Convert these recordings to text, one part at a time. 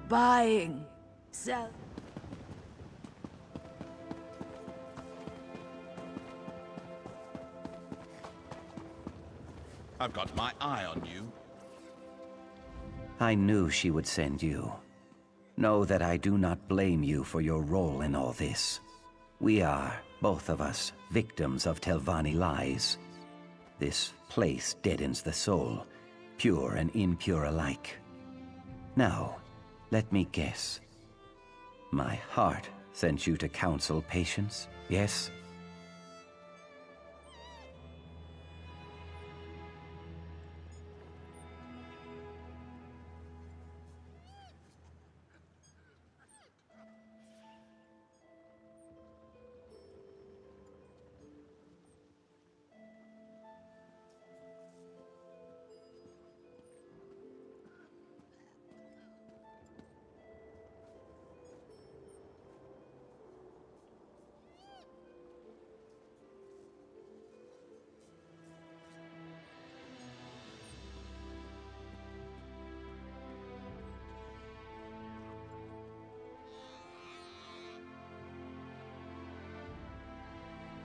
Buying. Sell. I've got my eye on you. I knew she would send you. Know that I do not blame you for your role in all this. We are, both of us, victims of Telvanni lies. This place deadens the soul, pure and impure alike. Now, let me guess. My heart sent you to counsel patience, yes?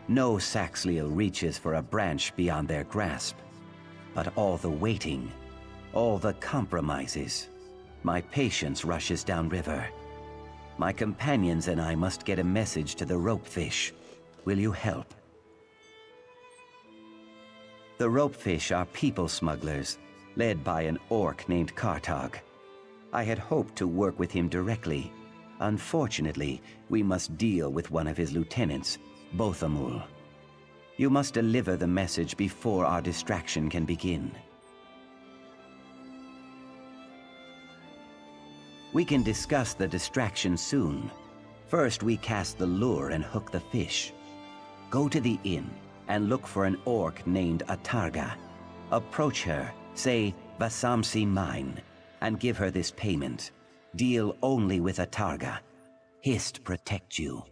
No Saxliel reaches for a branch beyond their grasp. But all the waiting, all the compromises, my patience rushes downriver. My companions and I must get a message to the ropefish. Will you help? The ropefish are people smugglers, led by an orc named Kartag. I had hoped to work with him directly. Unfortunately, we must deal with one of his lieutenants, Bothamul. You must deliver the message before our distraction can begin. We can discuss the distraction soon. First, we cast the lure and hook the fish. Go to the inn and look for an orc named Atarga. Approach her, say, "Vasamsi mine," and give her this payment. Deal only with Atarga. Hist protect you.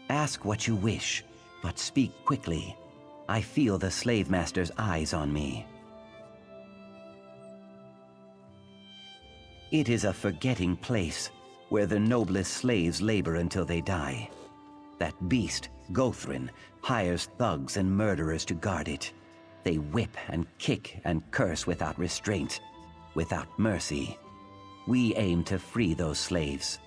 Ask what you wish, but speak quickly. I feel the slave master's eyes on me. It is a forgetting place, where the noblest slaves labor until they die. That beast, Gothrin, hires thugs and murderers to guard it. They whip and kick and curse without restraint, without mercy. We aim to free those slaves.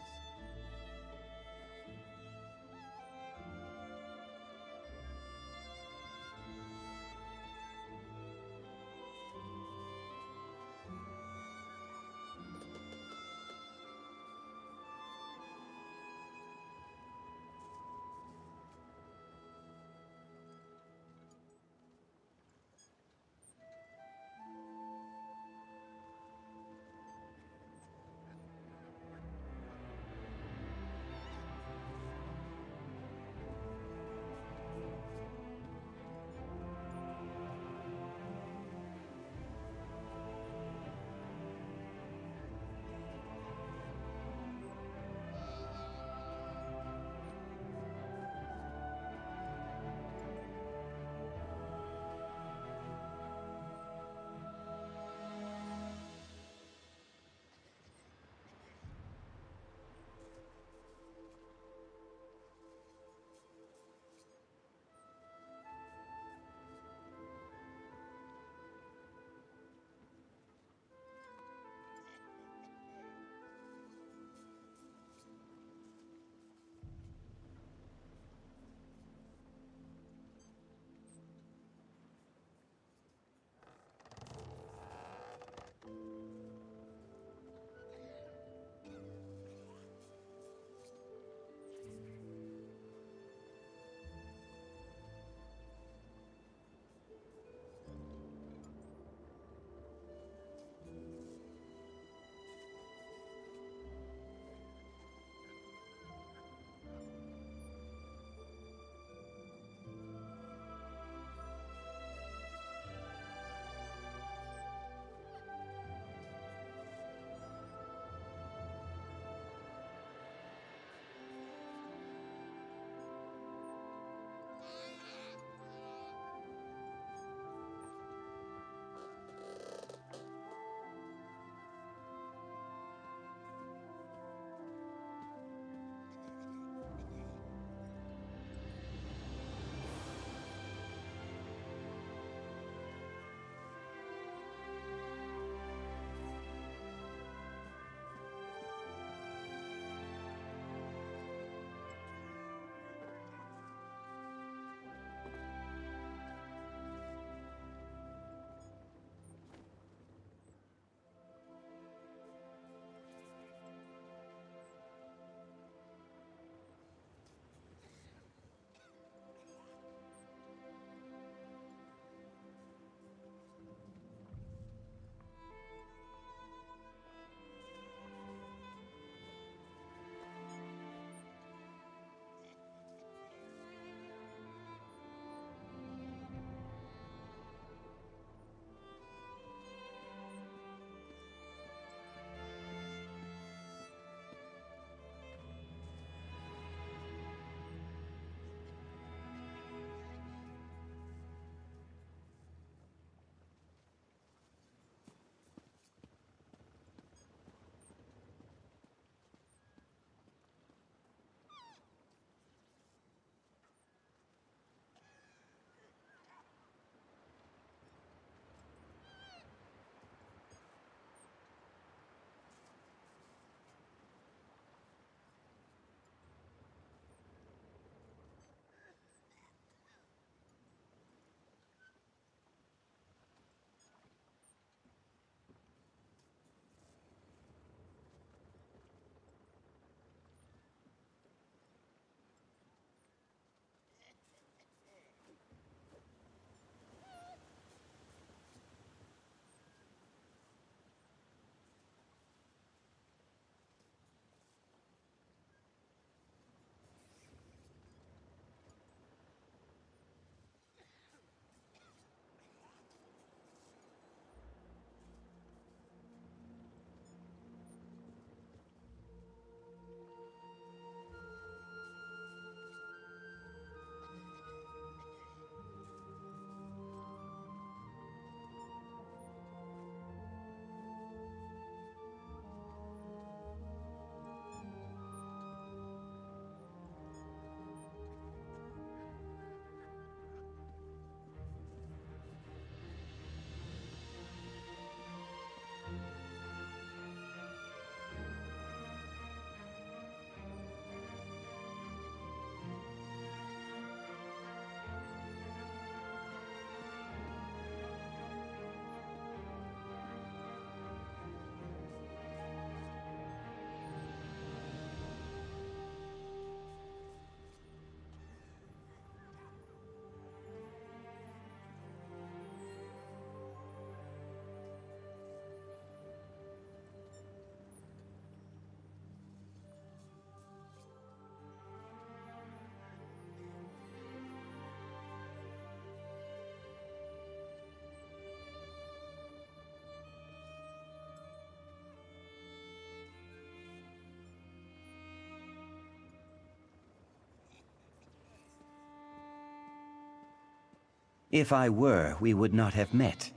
If I were, we would not have met.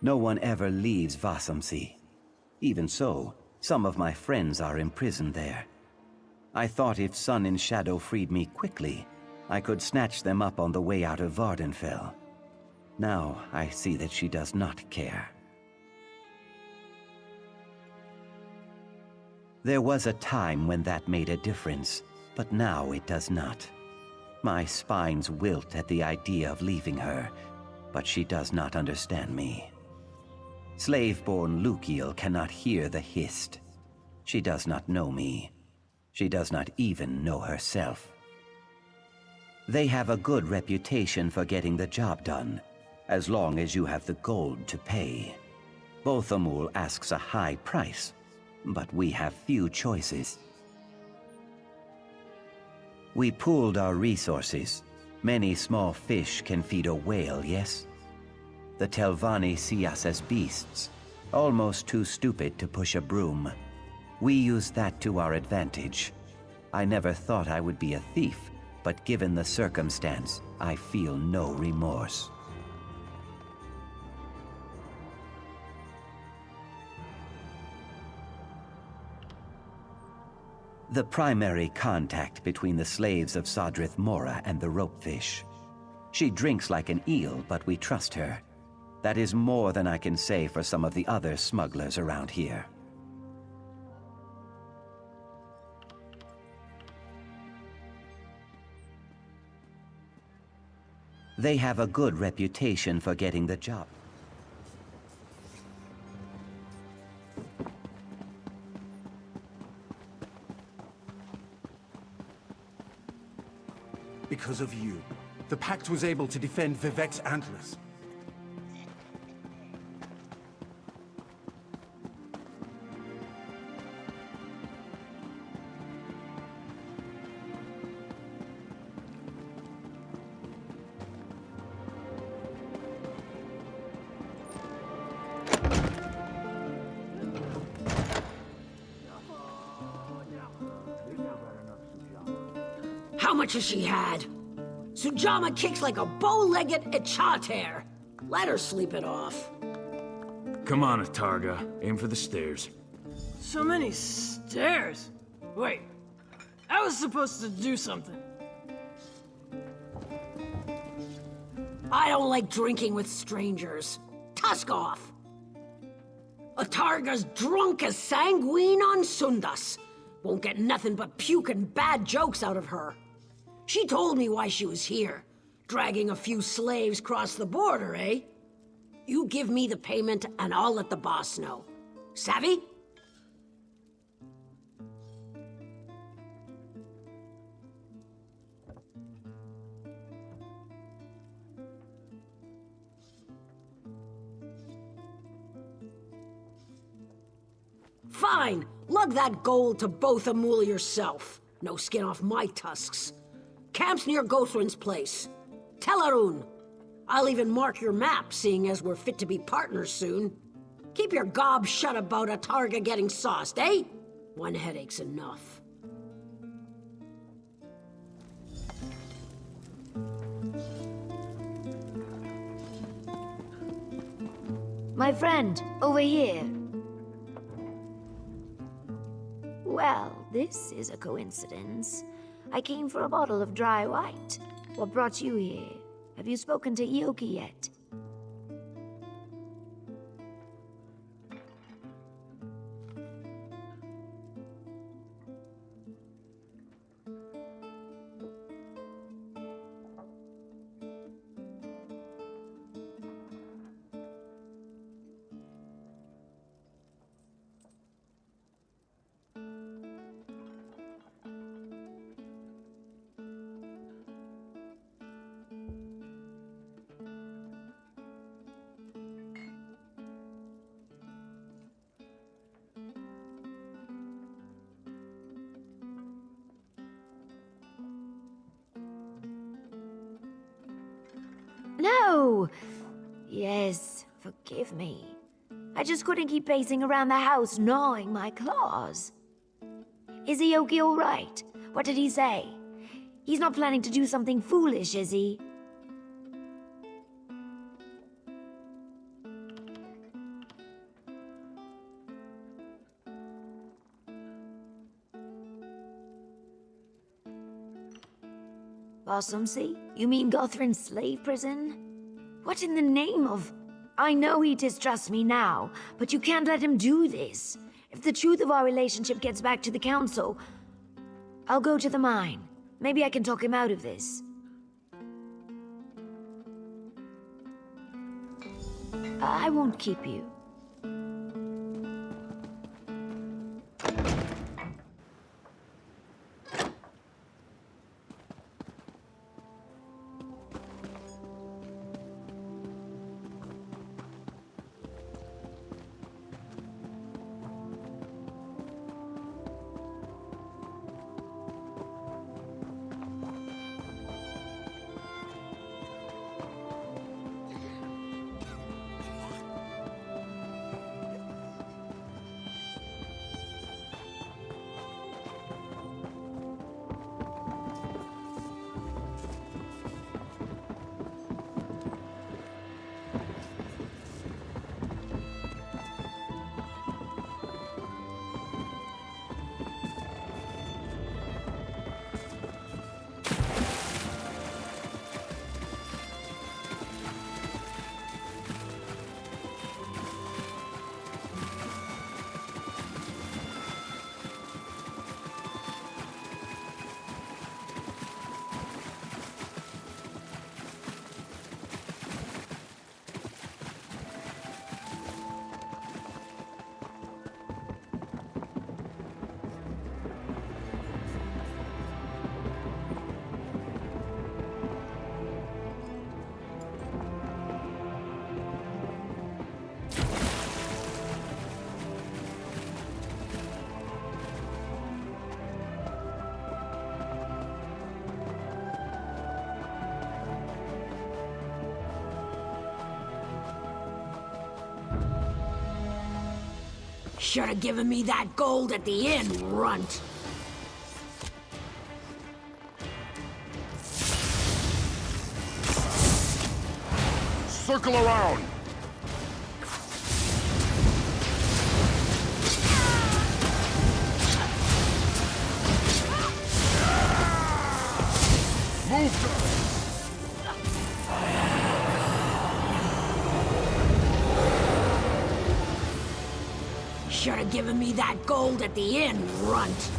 No one ever leaves Vasamsi. Even so, some of my friends are imprisoned there. I thought if Sun and Shadow freed me quickly, I could snatch them up on the way out of Vardenfell. Now I see that she does not care. There was a time when that made a difference, but now it does not. My spines wilt at the idea of leaving her, but she does not understand me. Slave-born Lukiel cannot hear the hist. She does not know me. She does not even know herself. They have a good reputation for getting the job done, as long as you have the gold to pay. Bothamul asks a high price, but we have few choices. We pooled our resources. Many small fish can feed a whale, yes? The Telvanni see us as beasts, almost too stupid to push a broom. We use that to our advantage. I never thought I would be a thief, but given the circumstance, I feel no remorse. The primary contact between the slaves of Sadrith Mora and the ropefish. She drinks like an eel, but we trust her. That is more than I can say for some of the other smugglers around here. They have a good reputation for getting the job. Because of you, the Pact was able to defend Vivek's antlers. How much has she had? Sujama kicks like a bow-legged Echater. Let her sleep it off. Come on, Atarga. Aim for the stairs. So many stairs. Wait, I was supposed to do something. I don't like drinking with strangers. Tusk off. Atarga's drunk as sanguine on Sundas. Won't get nothing but puke and bad jokes out of her. She told me why she was here. Dragging a few slaves across the border, eh? You give me the payment and I'll let the boss know. Savvy? Fine! Lug that gold to Bothamul yourself. No skin off my tusks. Camp's near Gothrin's place. Telarun. I'll even mark your map, seeing as we're fit to be partners soon. Keep your gob shut about Atarga getting sauced, eh? One headache's enough. My friend, over here. Well, this is a coincidence. I came for a bottle of dry white. What brought you here? Have you spoken to Ioki yet? No! Yes, forgive me. I just couldn't keep pacing around the house, gnawing my claws. Is Ioki all right? What did he say? He's not planning to do something foolish, is he? Bossumsey? You mean Gothrin's slave prison? What in the name of... I know he distrusts me now, but you can't let him do this. If the truth of our relationship gets back to the Council, I'll go to the mine. Maybe I can talk him out of this. I won't keep you. Should have given me that gold at the inn, runt. Circle around! Move! Should have given me that gold at the inn, runt.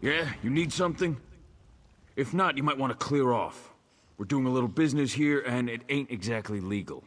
Yeah? You need something? If not, you might want to clear off. We're doing a little business here, and it ain't exactly legal.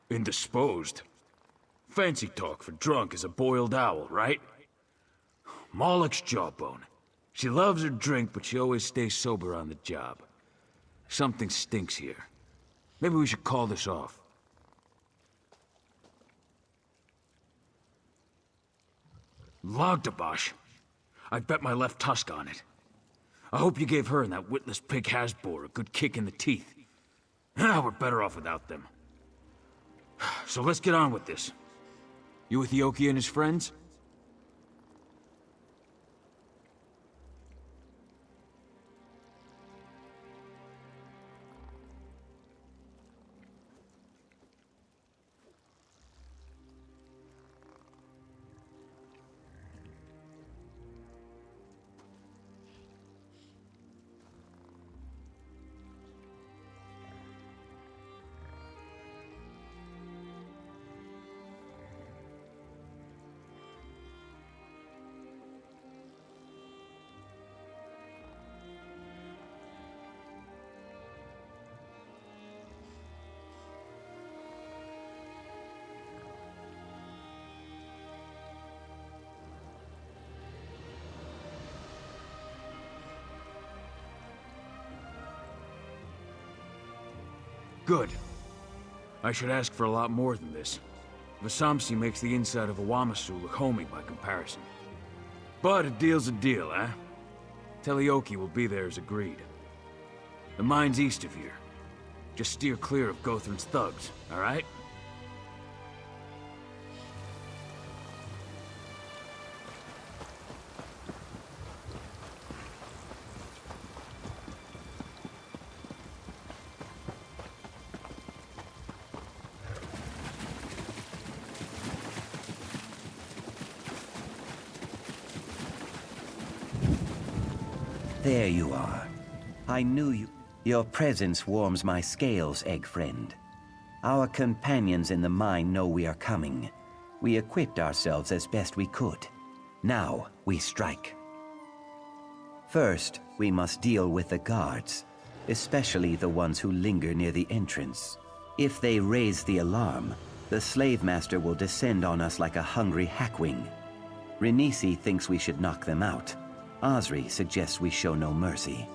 Indisposed? Fancy talk for drunk as a boiled owl, right? Moloch's jawbone. She loves her drink, but she always stays sober on the job. Something stinks here. Maybe we should call this off. Logdabash. I'd bet my left tusk on it. I hope you gave her and that witless pig Hasbor a good kick in the teeth. We're better off without them. So let's get on with this. You with Yoki and his friends? Good. I should ask for a lot more than this. Vasamsi makes the inside of a Wamasu look homey by comparison. But a deal's a deal, eh? Telioki will be there as agreed. The mine's east of here. Just steer clear of Gothrin's thugs, alright? There you are. I knew you. Your presence warms my scales, egg friend. Our companions in the mine know we are coming. We equipped ourselves as best we could. Now we strike. First, we must deal with the guards, especially the ones who linger near the entrance. If they raise the alarm, the slave master will descend on us like a hungry hackwing. Renisi thinks we should knock them out. Osri suggests we show no mercy.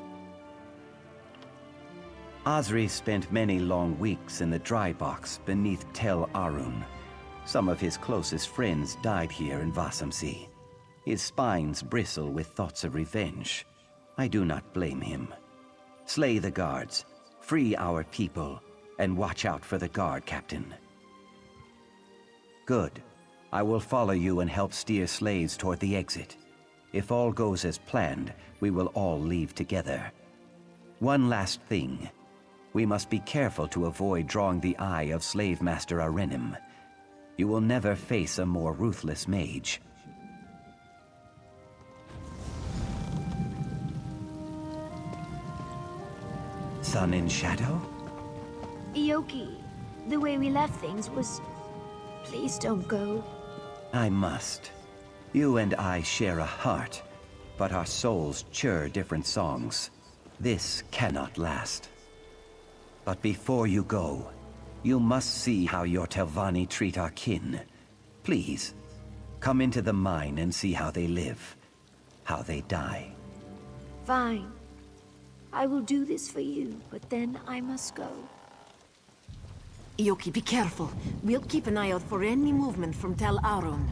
Osri spent many long weeks in the dry box beneath Tel Arun. Some of his closest friends died here in Vasamsi. His spines bristle with thoughts of revenge. I do not blame him. Slay the guards, free our people, and watch out for the guard captain. Good. I will follow you and help steer slaves toward the exit. If all goes as planned, we will all leave together. One last thing. We must be careful to avoid drawing the eye of Slave Master Arenim. You will never face a more ruthless mage. Sun and Shadow? Ioki, the way we left things was... Please don't go. I must. You and I share a heart, but our souls chur different songs. This cannot last. But before you go, you must see how your Telvanni treat our kin. Please, come into the mine and see how they live, how they die. Fine. I will do this for you, but then I must go. Ioki, be careful. We'll keep an eye out for any movement from Tel Arun.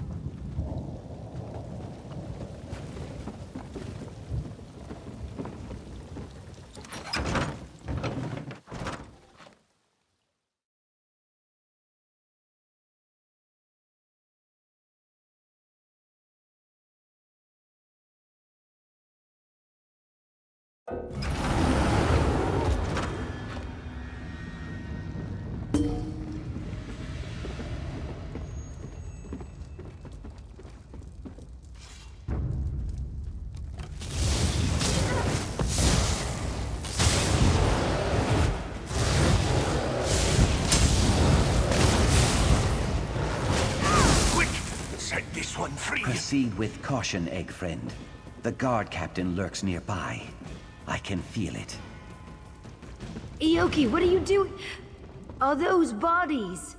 Proceed with caution, egg friend. The guard captain lurks nearby. I can feel it. Ioki, what are you doing? Are those bodies?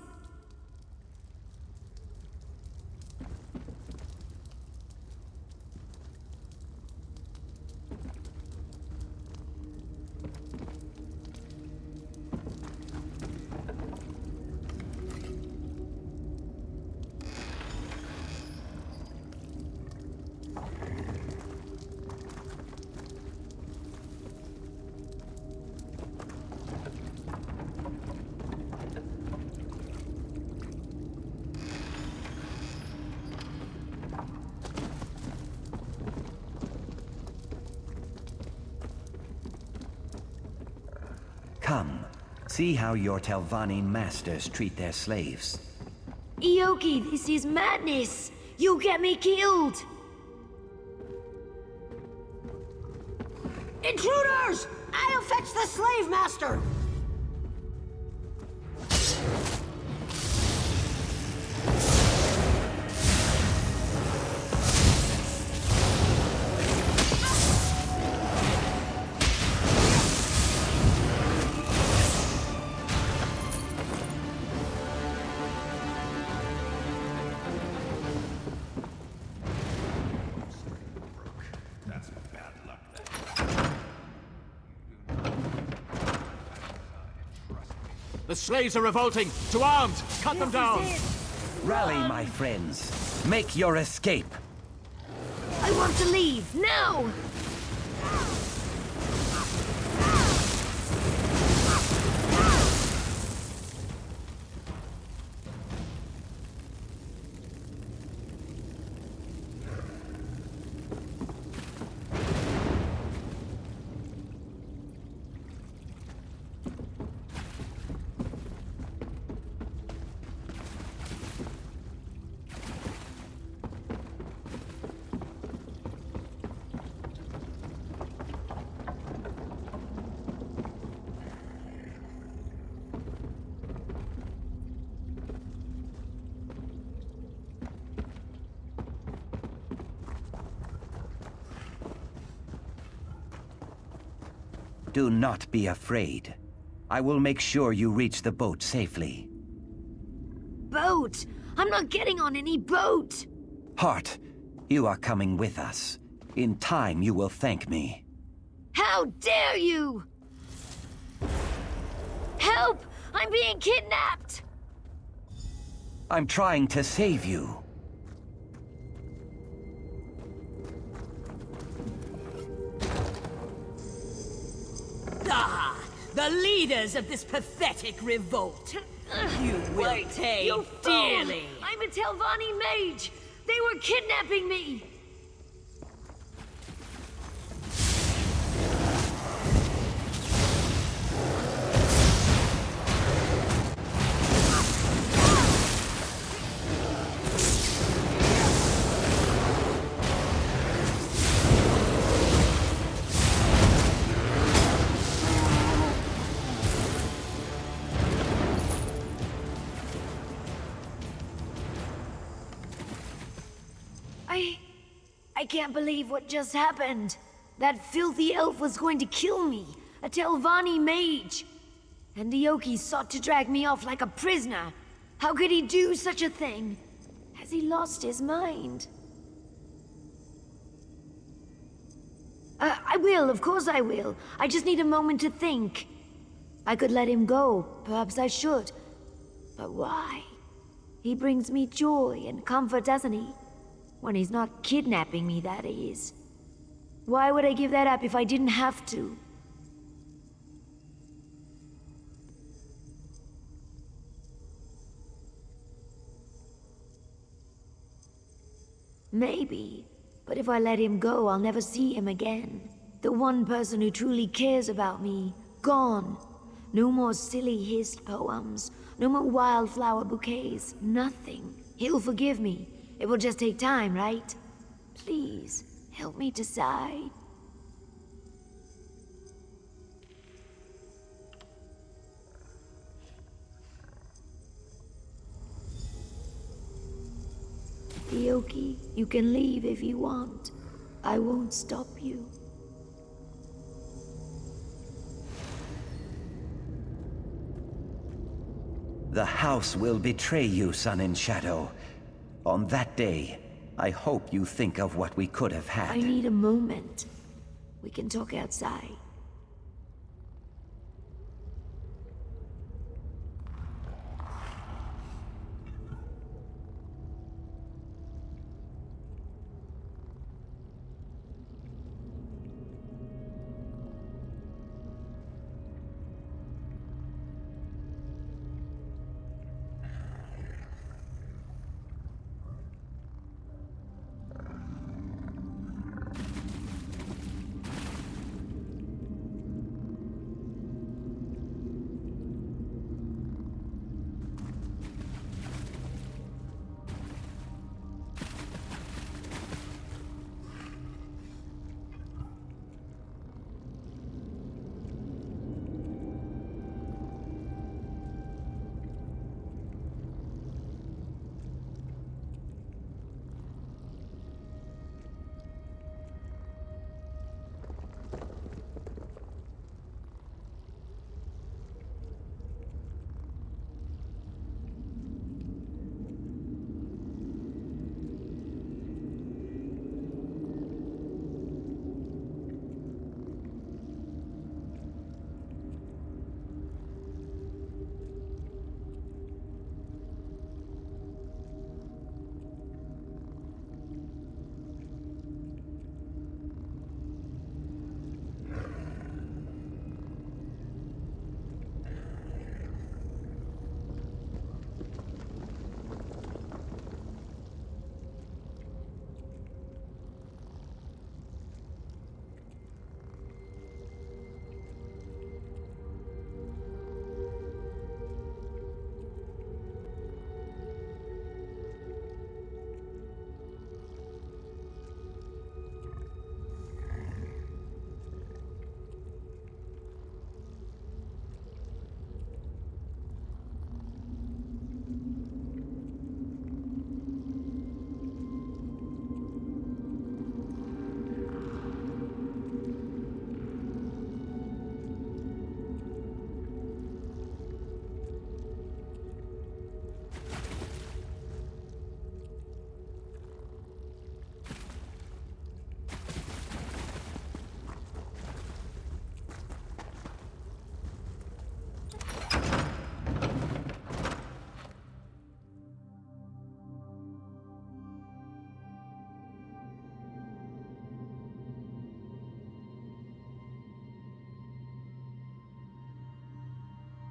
See how your Telvanni masters treat their slaves. Ioki, this is madness! You'll get me killed! Intruders! I'll fetch the slave master! The slaves are revolting! To arms! Cut them down! Rally, my friends. Make your escape. I want to leave, now! Do not be afraid. I will make sure you reach the boat safely. Boat? I'm not getting on any boat! Hart, you are coming with us. In time, you will thank me. How dare you! Help! I'm being kidnapped! I'm trying to save you. Ah, the leaders of this pathetic revolt. You will pay You fool! dearly. I'm a Telvanni mage! They were kidnapping me! I can't believe what just happened. That filthy elf was going to kill me, a Telvanni mage. And Ioki sought to drag me off like a prisoner. How could he do such a thing? Has he lost his mind? I will, of course I will. I just need a moment to think. I could let him go, perhaps I should. But why? He brings me joy and comfort, doesn't he? When he's not kidnapping me, that is. Why would I give that up if I didn't have to? Maybe. But if I let him go, I'll never see him again. The one person who truly cares about me, gone. No more silly hissed poems. No more wildflower bouquets. Nothing. He'll forgive me. It will just take time, right? Please, help me decide. Ioki, you can leave if you want. I won't stop you. The house will betray you, Sun and Shadow. On that day, I hope you think of what we could have had. I need a moment. We can talk outside.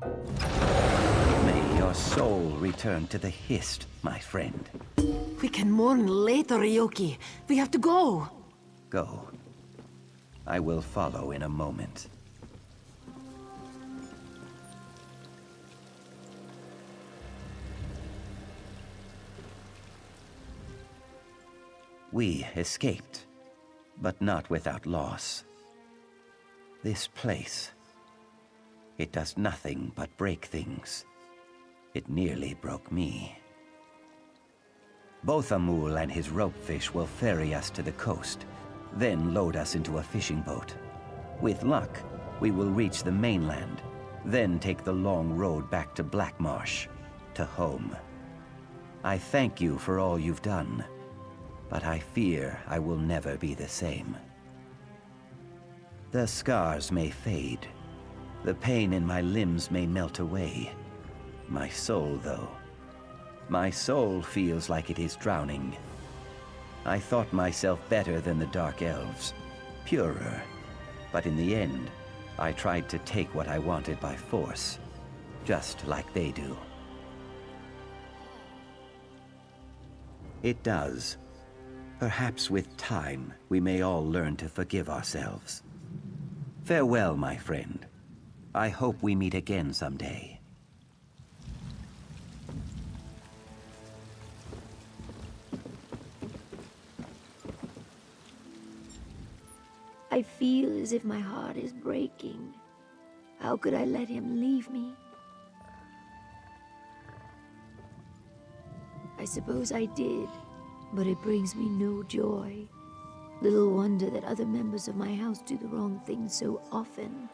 May your soul return to the Hist, my friend. We can mourn later, Ryoki. We have to go. Go. I will follow in a moment. We escaped, but not without loss. This place, it does nothing but break things. It nearly broke me. Both Amul and his ropefish will ferry us to the coast, then load us into a fishing boat. With luck, we will reach the mainland, then take the long road back to Blackmarsh, to home. I thank you for all you've done, but I fear I will never be the same. The scars may fade. The pain in my limbs may melt away. My soul, though. My soul feels like it is drowning. I thought myself better than the Dark Elves, purer. But in the end, I tried to take what I wanted by force, just like they do. It does. Perhaps with time, we may all learn to forgive ourselves. Farewell, my friend. I hope we meet again someday. I feel as if my heart is breaking. How could I let him leave me? I suppose I did, but it brings me no joy. Little wonder that other members of my house do the wrong thing so often.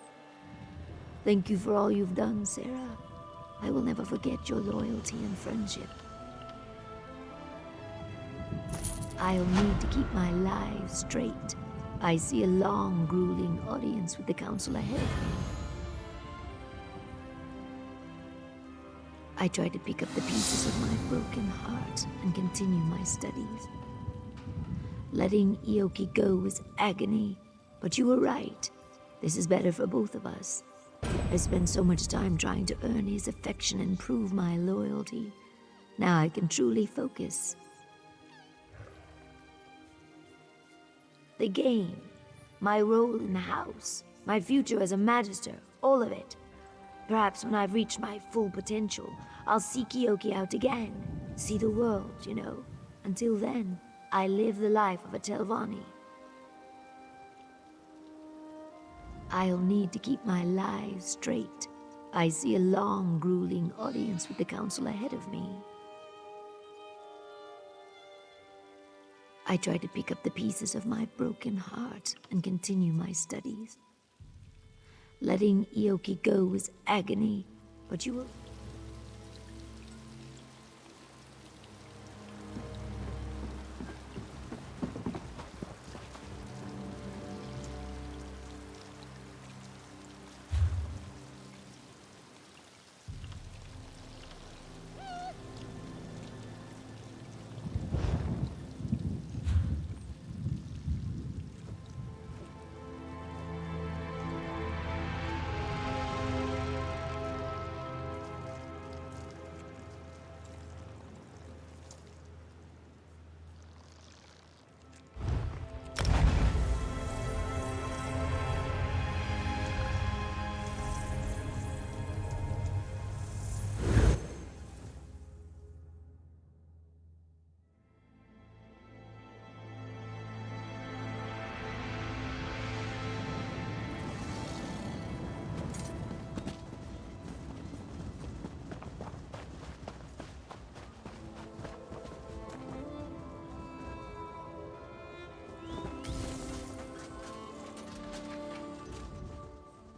Thank you for all you've done, Sarah. I will never forget your loyalty and friendship. I'll need to keep my life straight. I see a long, grueling audience with the council ahead of me. I try to pick up the pieces of my broken heart and continue my studies. Letting Ioki go was agony, but you were right. This is better for both of us. I spent so much time trying to earn his affection and prove my loyalty. Now I can truly focus. The game, my role in the house, my future as a magister, all of it. Perhaps when I've reached my full potential, I'll seek Ioki out again. See the world, you know. Until then, I live the life of a Telvanni. I'll need to keep my life straight. I see a long, grueling audience with the council ahead of me. I try to pick up the pieces of my broken heart and continue my studies. Letting Ioki go was agony, but you were...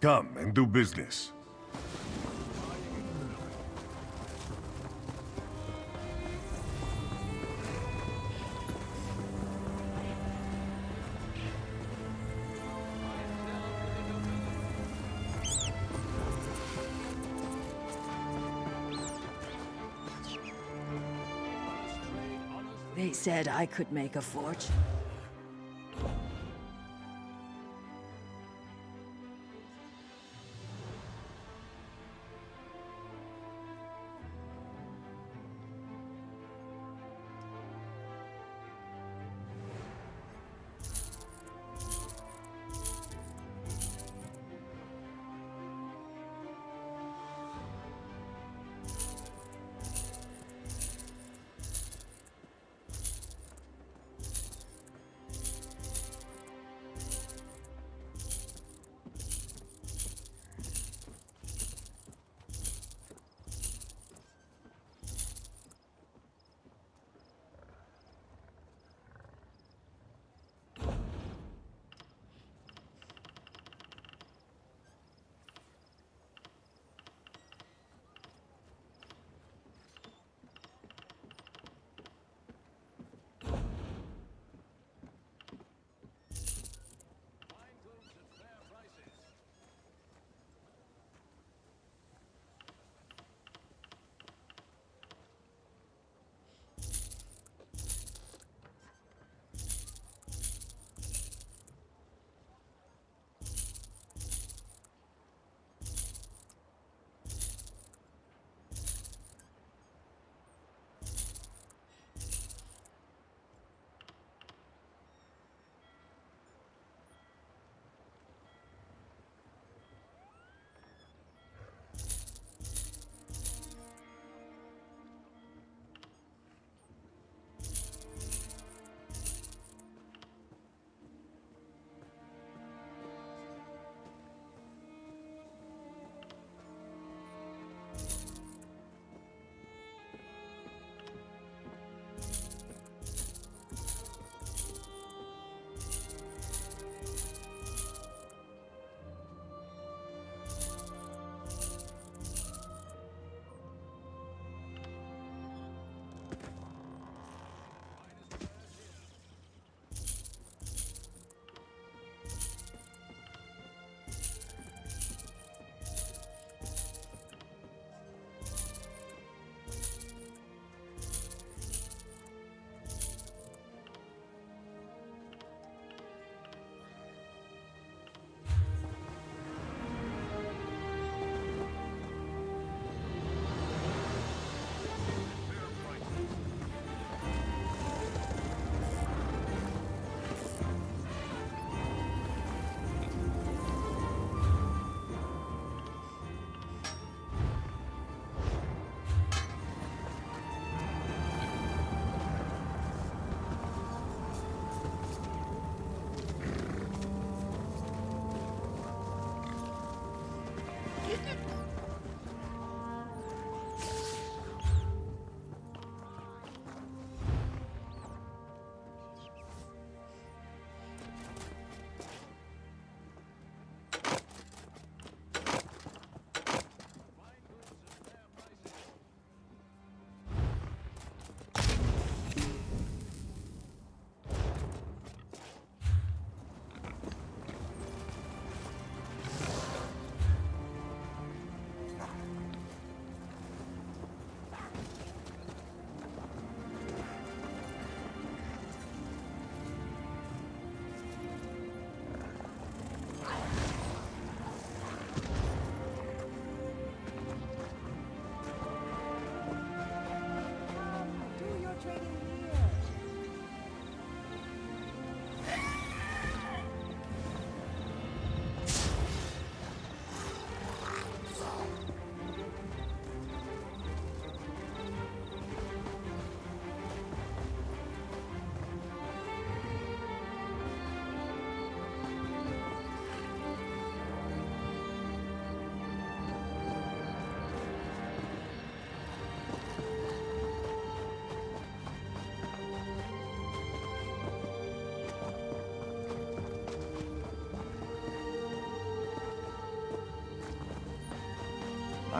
Come and do business. They said I could make a fortune.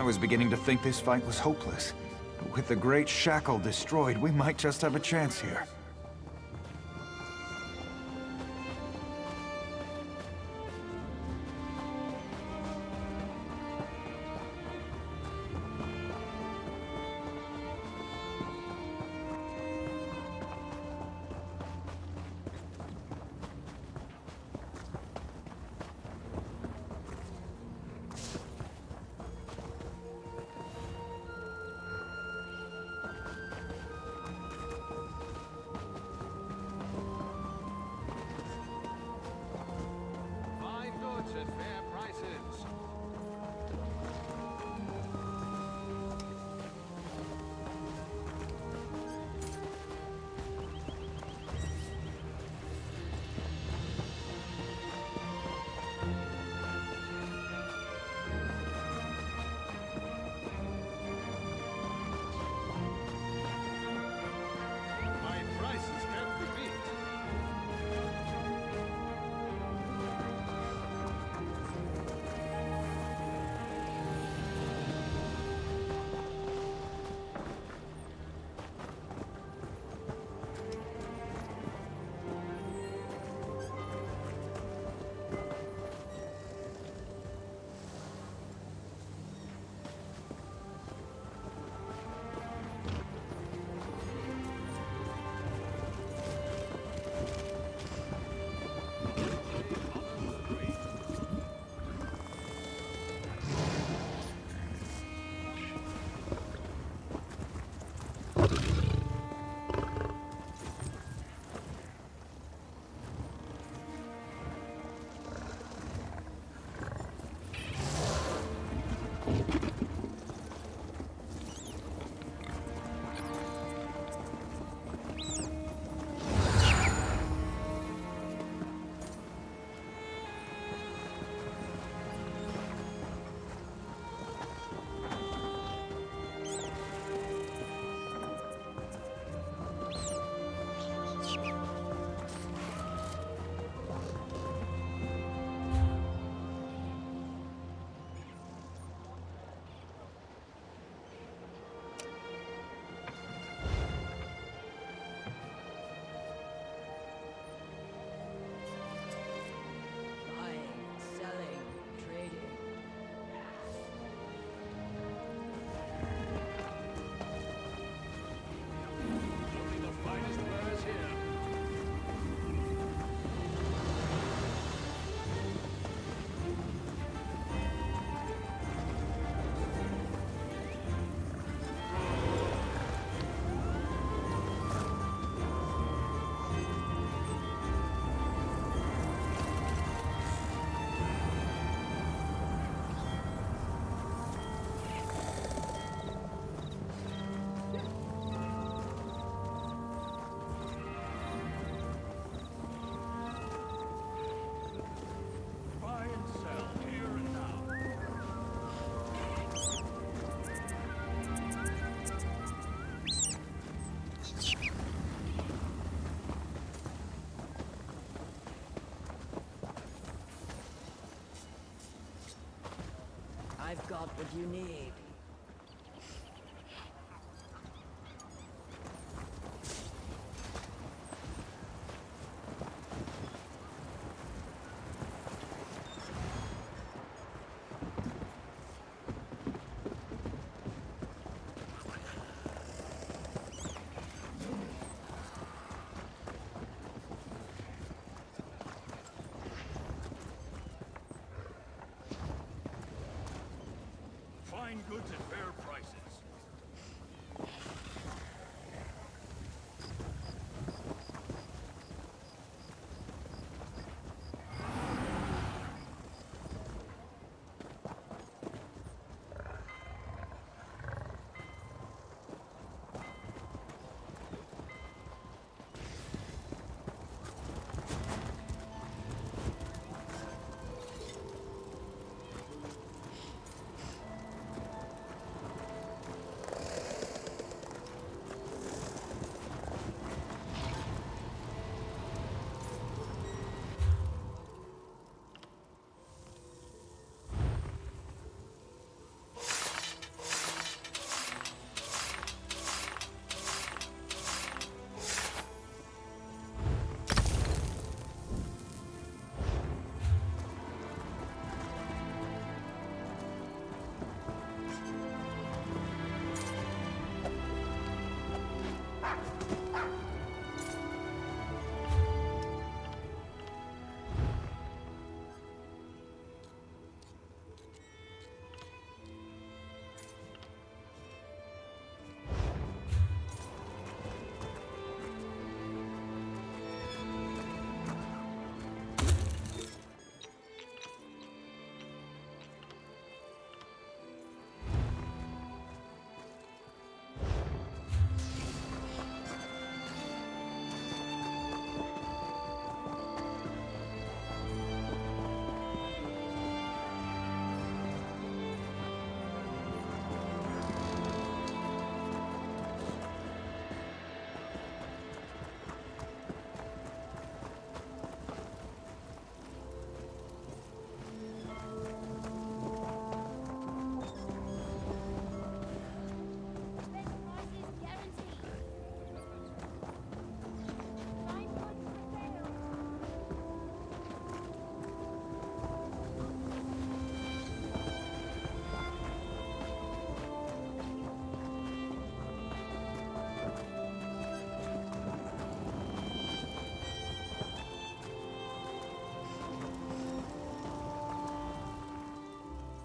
I was beginning to think this fight was hopeless. But with the Great Shackle destroyed, we might just have a chance here. I've got what you need. Find good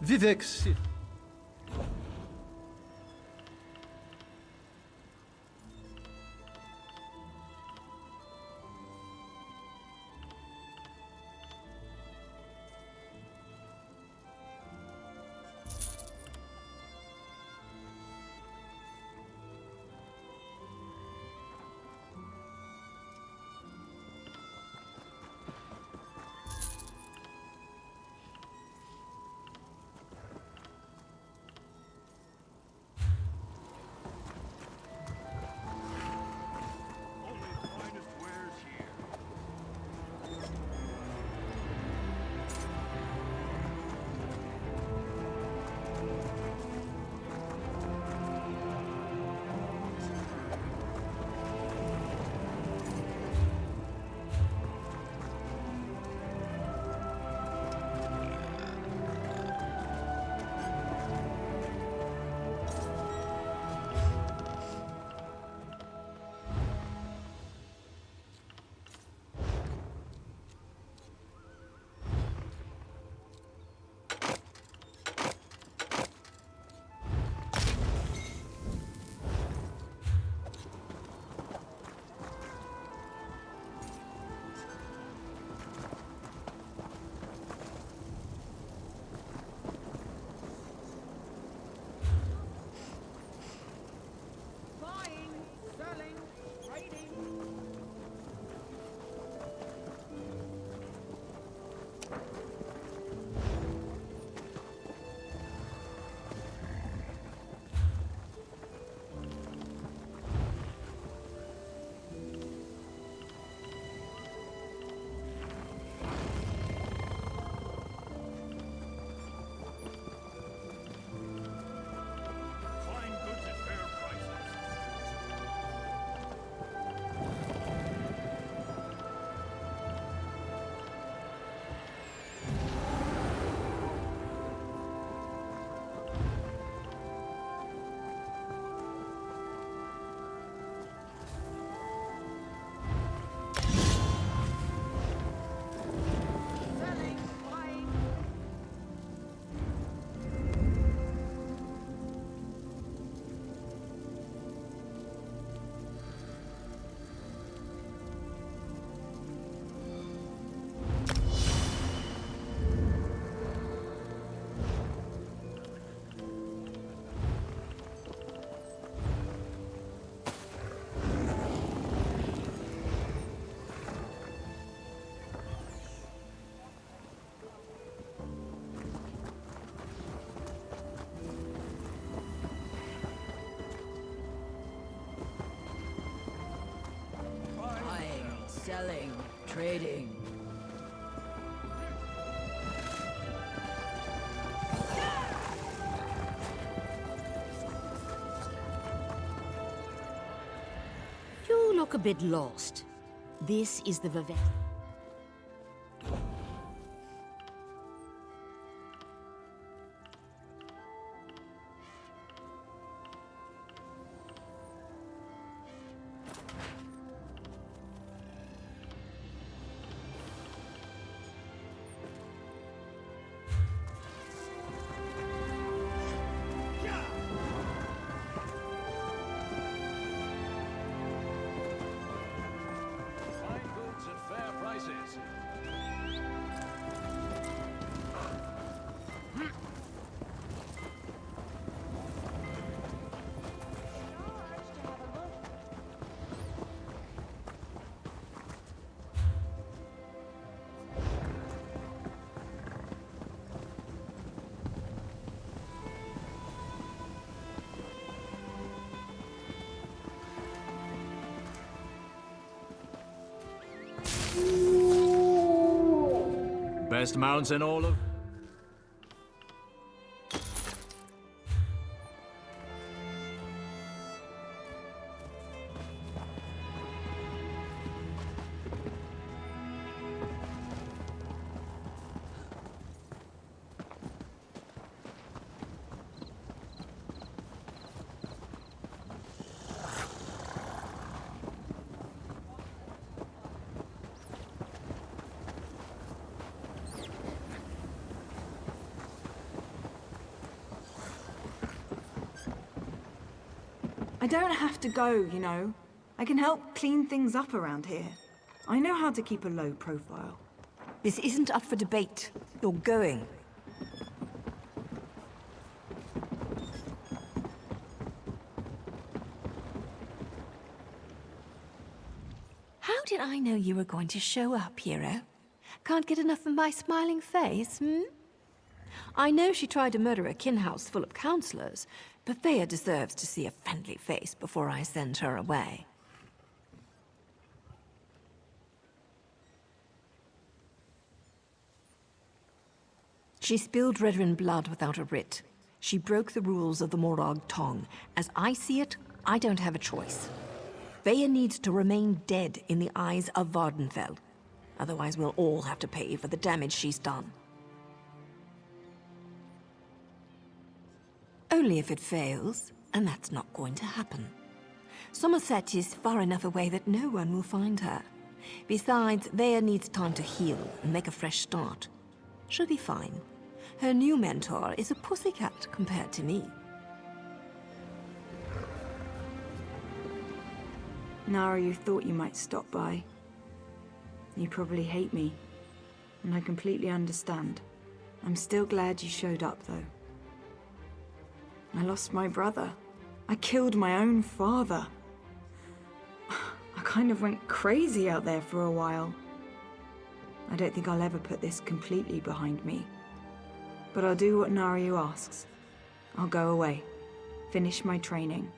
Vivek. Selling, trading. You look a bit lost. This is the Vivek. Best mounts in all of... I don't have to go, you know. I can help clean things up around here. I know how to keep a low profile. This isn't up for debate. You're going. How did I know you were going to show up, hero? Can't get enough of my smiling face, hmm? I know she tried to murder a kin house full of counselors, but Thea deserves to see a friendly face before I send her away. She spilled Redoran blood without a writ. She broke the rules of the Morag Tong. As I see it, I don't have a choice. Thea needs to remain dead in the eyes of Vardenfell. Otherwise, we'll all have to pay for the damage she's done. Only if it fails, and that's not going to happen. Somerset is far enough away that no one will find her. Besides, Thea needs time to heal and make a fresh start. She'll be fine. Her new mentor is a pussycat compared to me. Nara, you thought you might stop by. You probably hate me, and I completely understand. I'm still glad you showed up, though. I lost my brother. I killed my own father. I kind of went crazy out there for a while. I don't think I'll ever put this completely behind me. But I'll do what Naryu asks. I'll go away, finish my training,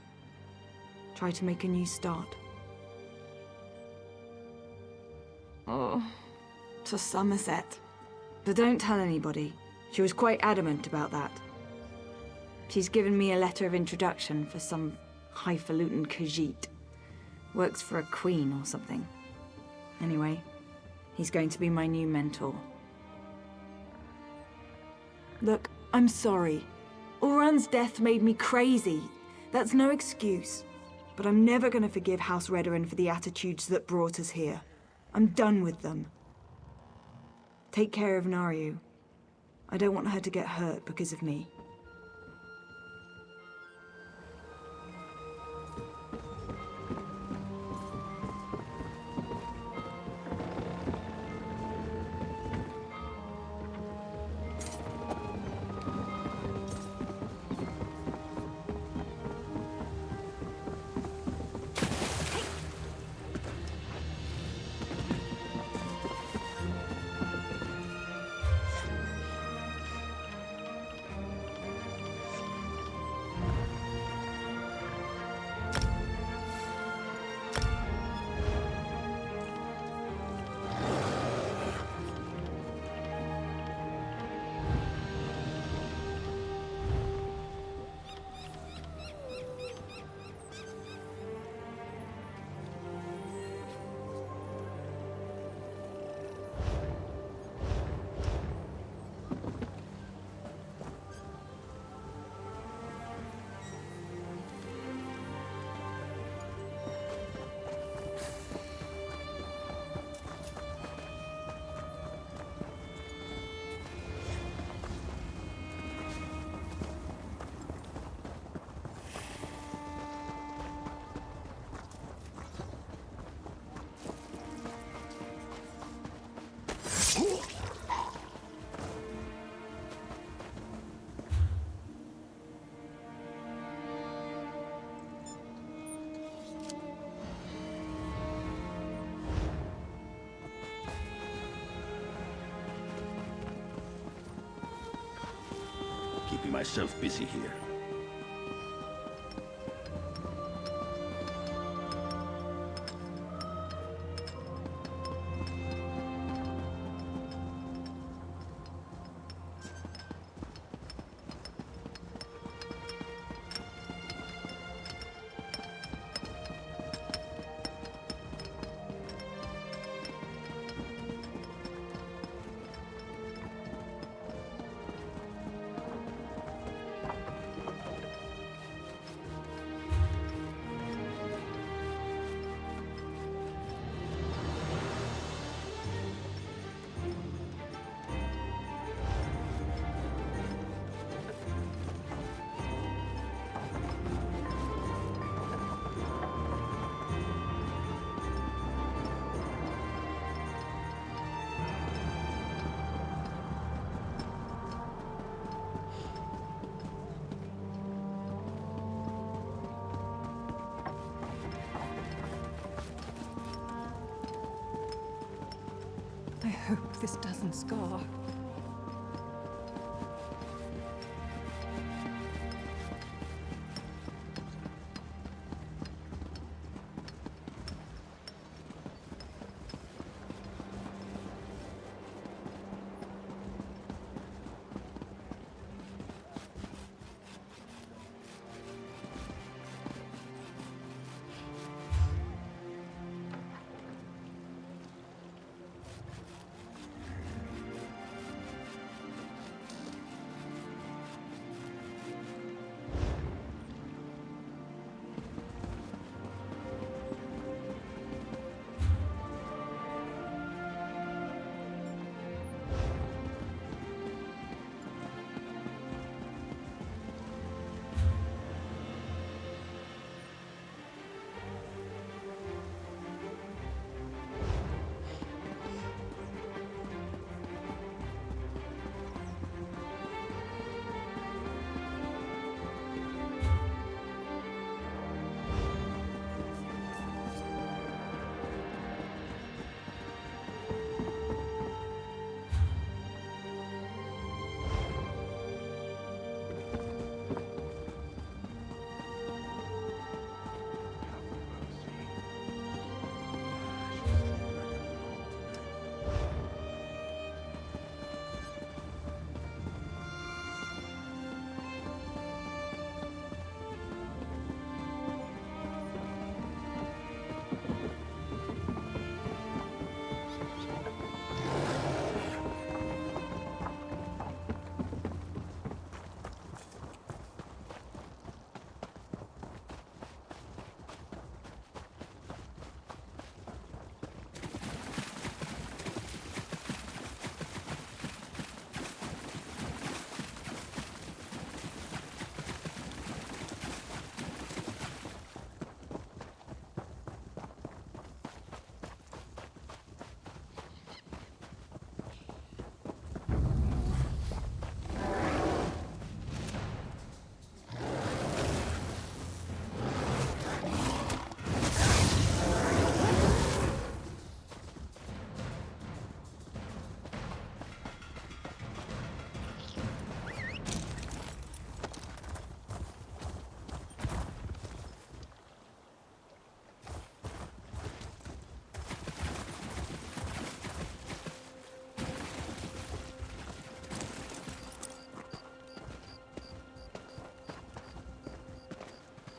try to make a new start. Oh, to Somerset. But don't tell anybody. She was quite adamant about that. She's given me a letter of introduction for some highfalutin Khajiit. Works for a queen or something. Anyway, he's going to be my new mentor. Look, I'm sorry. Ulran's death made me crazy. That's no excuse. But I'm never gonna forgive House Redoran for the attitudes that brought us here. I'm done with them. Take care of Naryu. I don't want her to get hurt because of me. Keeping myself busy here. I hope this doesn't scar.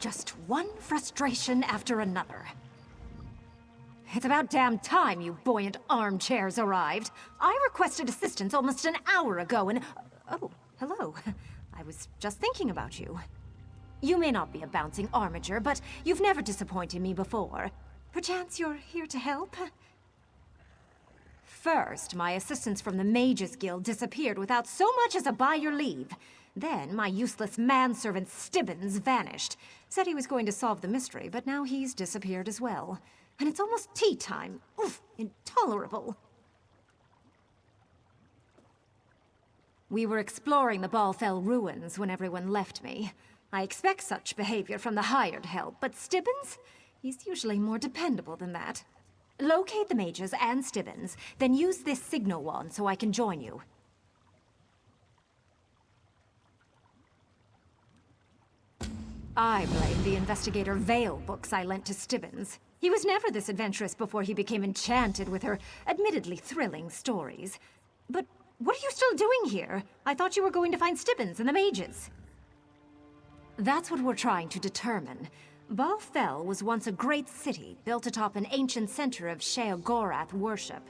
Just one frustration after another. It's about damn time you buoyant armchairs arrived. I requested assistance almost an hour ago and... Oh, hello. I was just thinking about you. You may not be a bouncing armature, but you've never disappointed me before. Perchance you're here to help? First, my assistants from the Mages Guild disappeared without so much as a by your leave. Then, my useless manservant Stibbins vanished. Said he was going to solve the mystery, but now he's disappeared as well. And it's almost tea time. Oof, intolerable. We were exploring the Balfell ruins when everyone left me. I expect such behavior from the hired help, but Stibbins? He's usually more dependable than that. Locate the mages and Stibbins, then use this signal wand so I can join you. I blame the investigator Vale books I lent to Stibbins. He was never this adventurous before he became enchanted with her admittedly thrilling stories. But what are you still doing here? I thought you were going to find Stibbins and the mages. That's what we're trying to determine. Balfell was once a great city, built atop an ancient center of Sheogorath worship.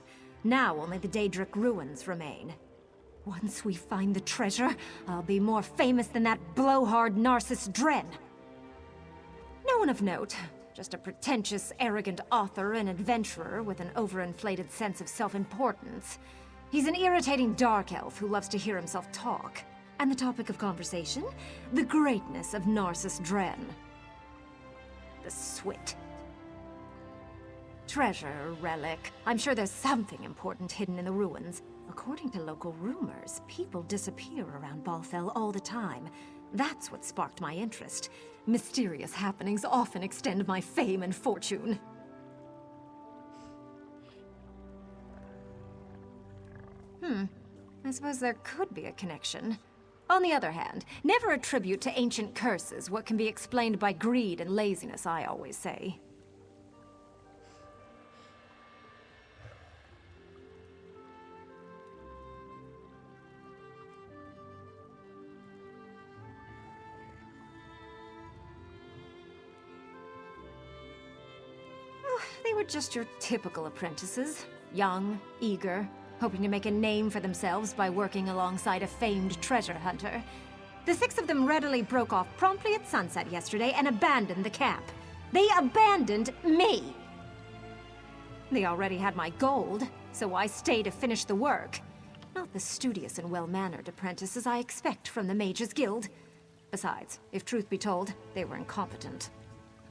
Now only the Daedric ruins remain. Once we find the treasure, I'll be more famous than that blowhard Narcissus Dren. No one of note, just a pretentious, arrogant author and adventurer with an overinflated sense of self-importance. He's an irritating dark elf who loves to hear himself talk. And the topic of conversation? The greatness of Narcissus Dren. The Swit. Treasure, relic. I'm sure there's something important hidden in the ruins. According to local rumors, people disappear around Balfell all the time. That's what sparked my interest. Mysterious happenings often extend my fame and fortune. I suppose there could be a connection. On the other hand, never attribute to ancient curses what can be explained by greed and laziness, I always say. They were just your typical apprentices. Young, eager, hoping to make a name for themselves by working alongside a famed treasure hunter. The 6 of them readily broke off promptly at sunset yesterday and abandoned the camp. They abandoned me! They already had my gold, so I stayed to finish the work. Not the studious and well-mannered apprentices I expect from the Mages Guild. Besides, if truth be told, they were incompetent.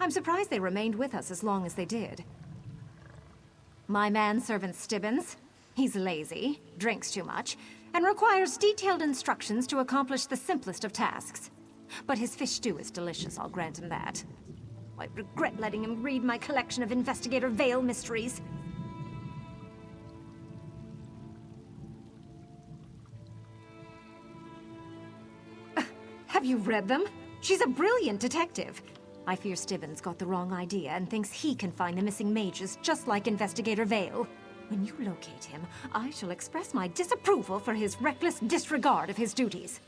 I'm surprised they remained with us as long as they did. My manservant Stibbins, he's lazy, drinks too much, and requires detailed instructions to accomplish the simplest of tasks. But his fish stew is delicious, I'll grant him that. I regret letting him read my collection of Investigator Vale mysteries. Have you read them? She's a brilliant detective. I fear Stibbins got the wrong idea and thinks he can find the missing mages just like Investigator Vale. When you locate him, I shall express my disapproval for his reckless disregard of his duties.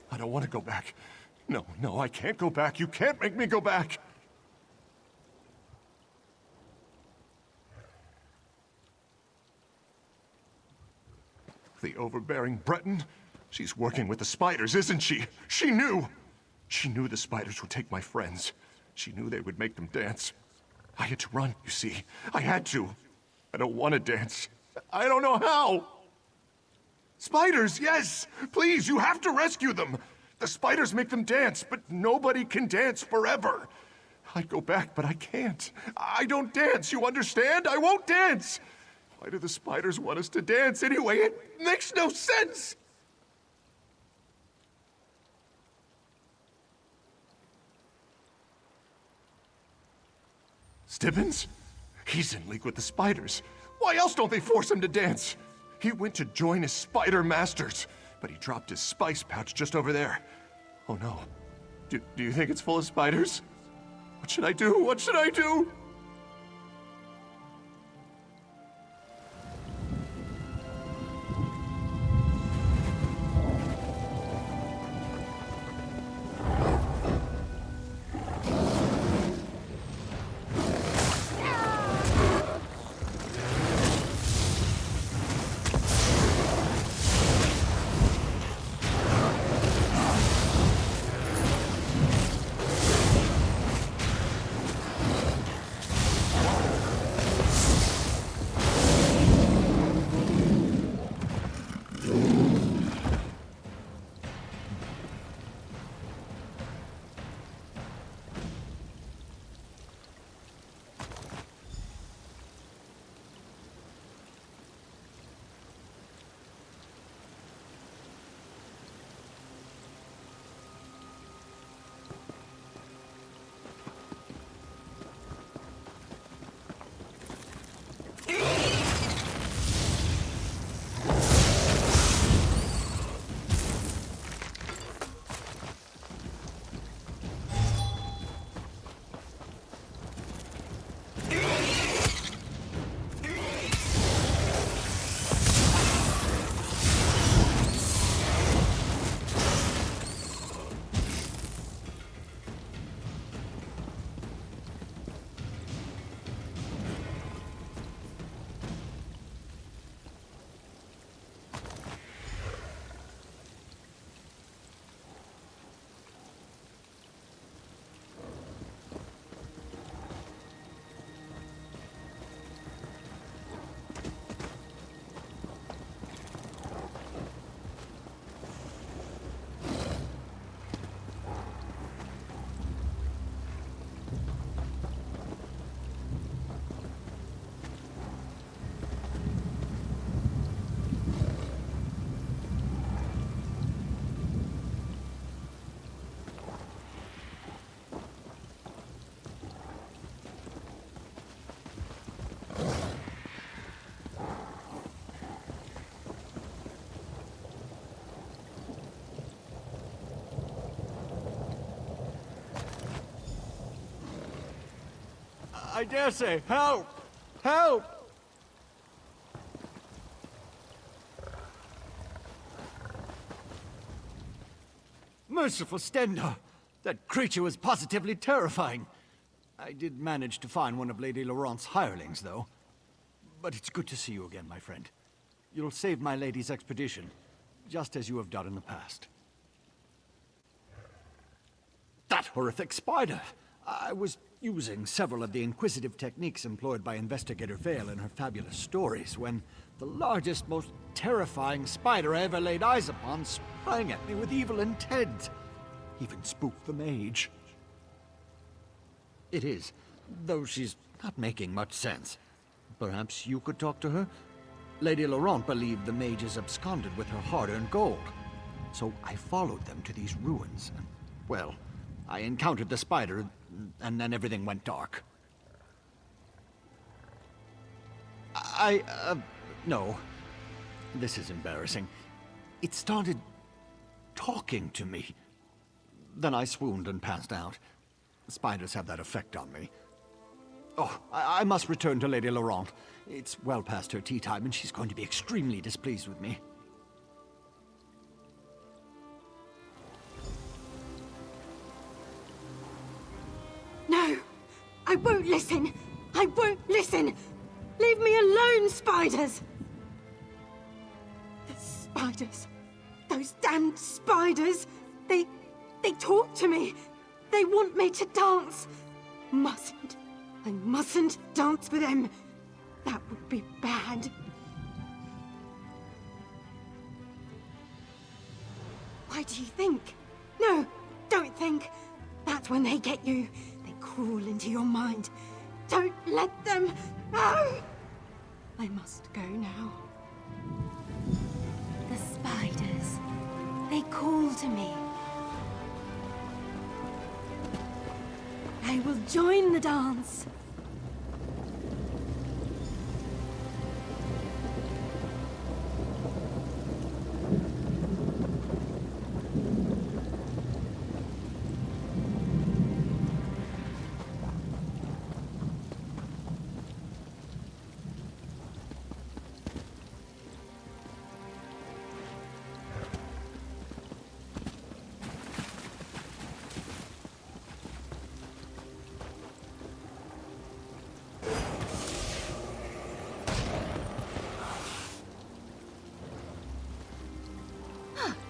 I don't want to go back. No, I can't go back. You can't make me go back! The overbearing Breton? She's working with the spiders, isn't she? She knew! She knew the spiders would take my friends. She knew they would make them dance. I had to run, you see. I had to. I don't want to dance. I don't know how! Spiders, yes! Please, you have to rescue them! The spiders make them dance, but nobody can dance forever. I'd go back, but I can't. I don't dance, you understand? I won't dance! Why do the spiders want us to dance anyway? It makes no sense! Stibbins? He's in league with the spiders. Why else don't they force him to dance? He went to join his spider masters, but he dropped his spice pouch just over there. Oh no. Do you think it's full of spiders? What should I do? What should I do? I dare say. Help! Help! Merciful Stendo! That creature was positively terrifying. I did manage to find one of Lady Laurent's hirelings, though. But it's good to see you again, my friend. You'll save my lady's expedition, just as you have done in the past. That horrific spider! I was using several of the inquisitive techniques employed by Investigator Vale in her fabulous stories when the largest, most terrifying spider I ever laid eyes upon sprang at me with evil intent. Even spooked the mage. It is, though she's not making much sense. Perhaps you could talk to her? Lady Laurent believed the mages absconded with her hard-earned gold. So I followed them to these ruins. And, well, I encountered the spider, and then everything went dark. No. This is embarrassing. It started talking to me. Then I swooned and passed out. Spiders have that effect on me. Oh, I must return to Lady Laurent. It's well past her tea time, and she's going to be extremely displeased with me. No! I won't listen! I won't listen! Leave me alone, spiders! The spiders. Those damned spiders! They talk to me! They want me to dance! I mustn't dance with them! That would be bad. Why do you think? No, don't think. That's when they get you. They crawl into your mind. Don't let them. No! I must go now. The spiders. They call to me. I will join the dance.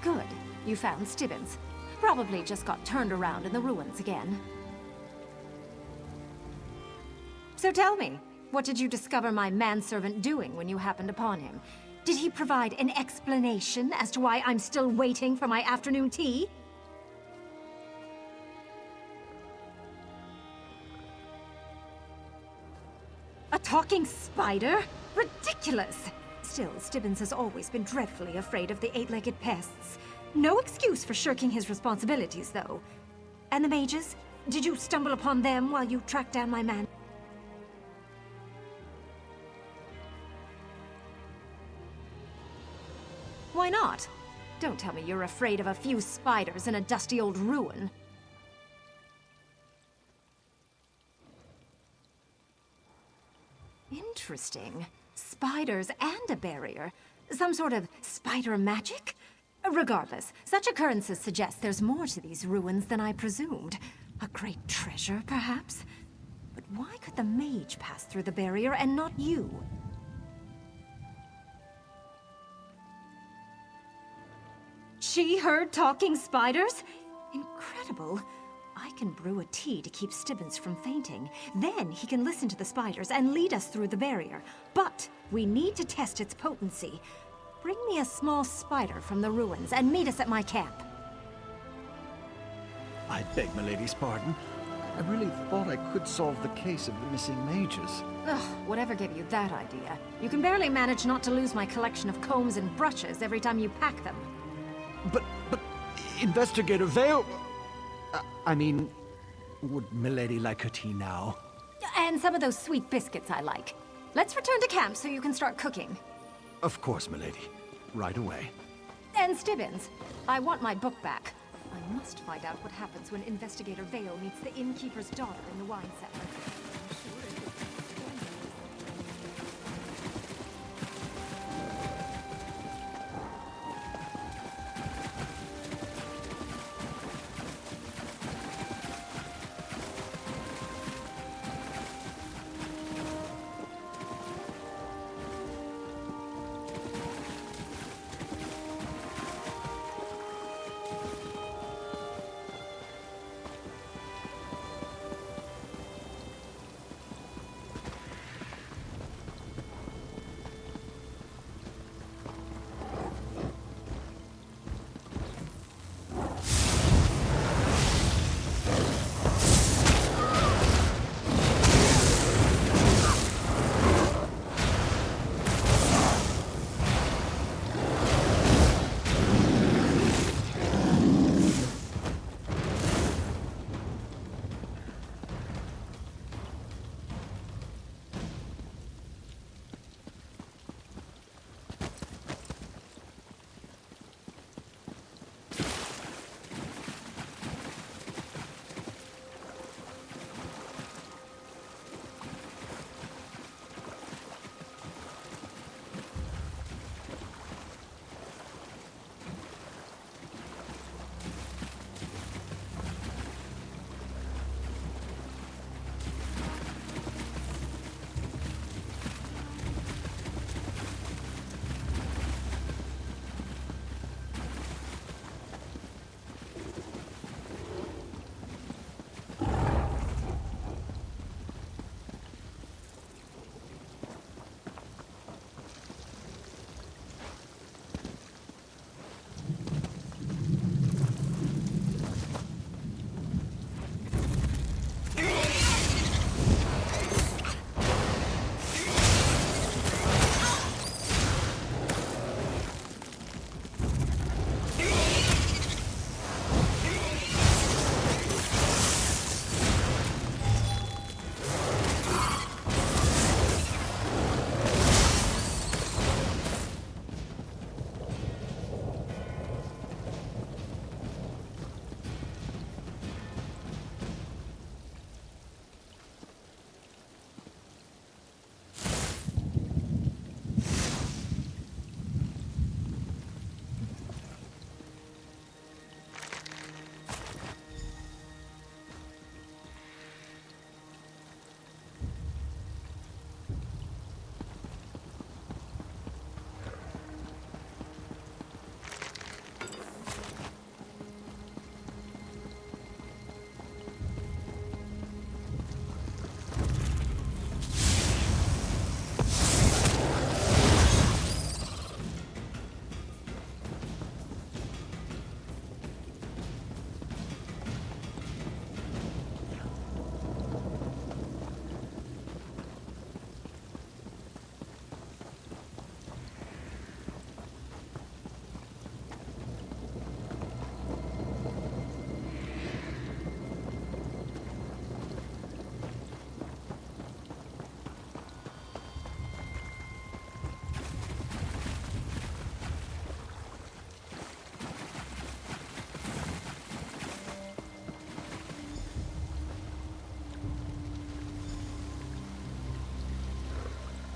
Good. You found Stibbins. Probably just got turned around in the ruins again. So tell me, what did you discover my manservant doing when you happened upon him? Did he provide an explanation as to why I'm still waiting for my afternoon tea? A talking spider? Ridiculous! Still, Stibbins has always been dreadfully afraid of the eight-legged pests. No excuse for shirking his responsibilities, though. And the mages? Did you stumble upon them while you tracked down my man? Why not? Don't tell me you're afraid of a few spiders in a dusty old ruin. Interesting. Spiders and a barrier. Some sort of spider magic? Regardless, such occurrences suggest there's more to these ruins than I presumed. A great treasure, perhaps? But why could the mage pass through the barrier and not you? She heard talking spiders? Incredible. I can brew a tea to keep Stibbins from fainting. Then he can listen to the spiders and lead us through the barrier. But we need to test its potency. Bring me a small spider from the ruins and meet us at my camp. I beg milady's pardon. I really thought I could solve the case of the missing mages. Ugh, whatever gave you that idea? You can barely manage not to lose my collection of combs and brushes every time you pack them. But Investigator Vale... I mean, would milady like her tea now? And some of those sweet biscuits I like. Let's return to camp so you can start cooking. Of course, milady. Right away. And Stibbins, I want my book back. I must find out what happens when Investigator Vale meets the innkeeper's daughter in the wine cellar. I'm sure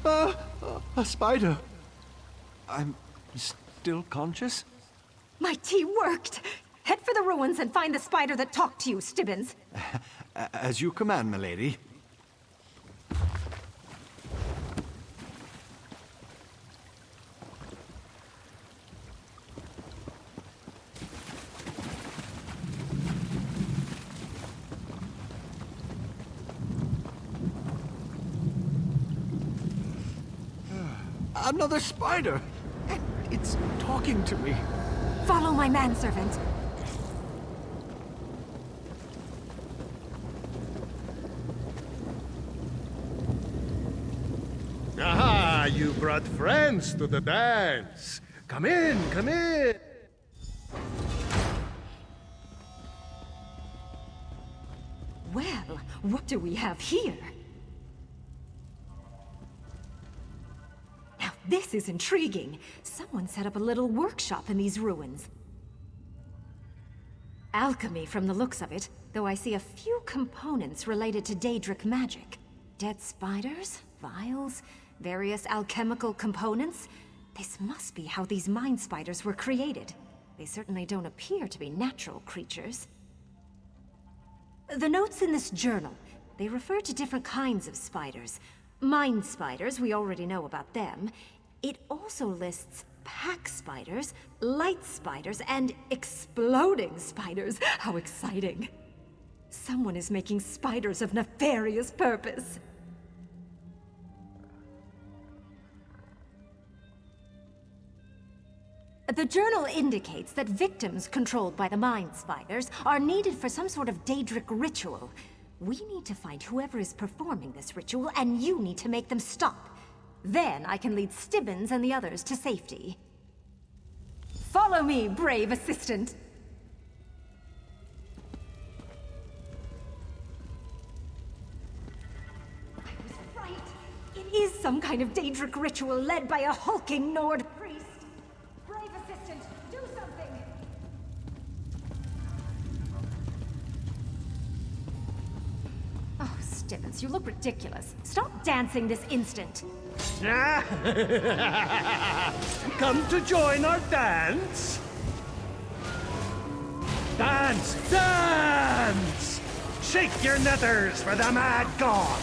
A spider. I'm still conscious? My tea worked! Head for the ruins and find the spider that talked to you, Stibbins. As you command, milady. Another spider! And it's talking to me. Follow my manservant. Aha! You brought friends to the dance. Come in, come in. Well, what do we have here? Now this is intriguing. Someone set up a little workshop in these ruins. Alchemy from the looks of it, though I see a few components related to Daedric magic. Dead spiders, vials, various alchemical components. This must be how these mind spiders were created. They certainly don't appear to be natural creatures. The notes in this journal, they refer to different kinds of spiders. Mind spiders, we already know about them. It also lists pack spiders, light spiders, and exploding spiders. How exciting. Someone is making spiders of nefarious purpose. The journal indicates that victims controlled by the mind spiders are needed for some sort of Daedric ritual. We need to find whoever is performing this ritual, and you need to make them stop. Then I can lead Stibbins and the others to safety. Follow me, brave assistant! I was right. It is some kind of Daedric ritual led by a hulking Nord priest. Brave assistant, do something! Oh, Stibbins, you look ridiculous. Stop dancing this instant. Come to join our dance? Dance! Dance! Shake your nethers for the mad god!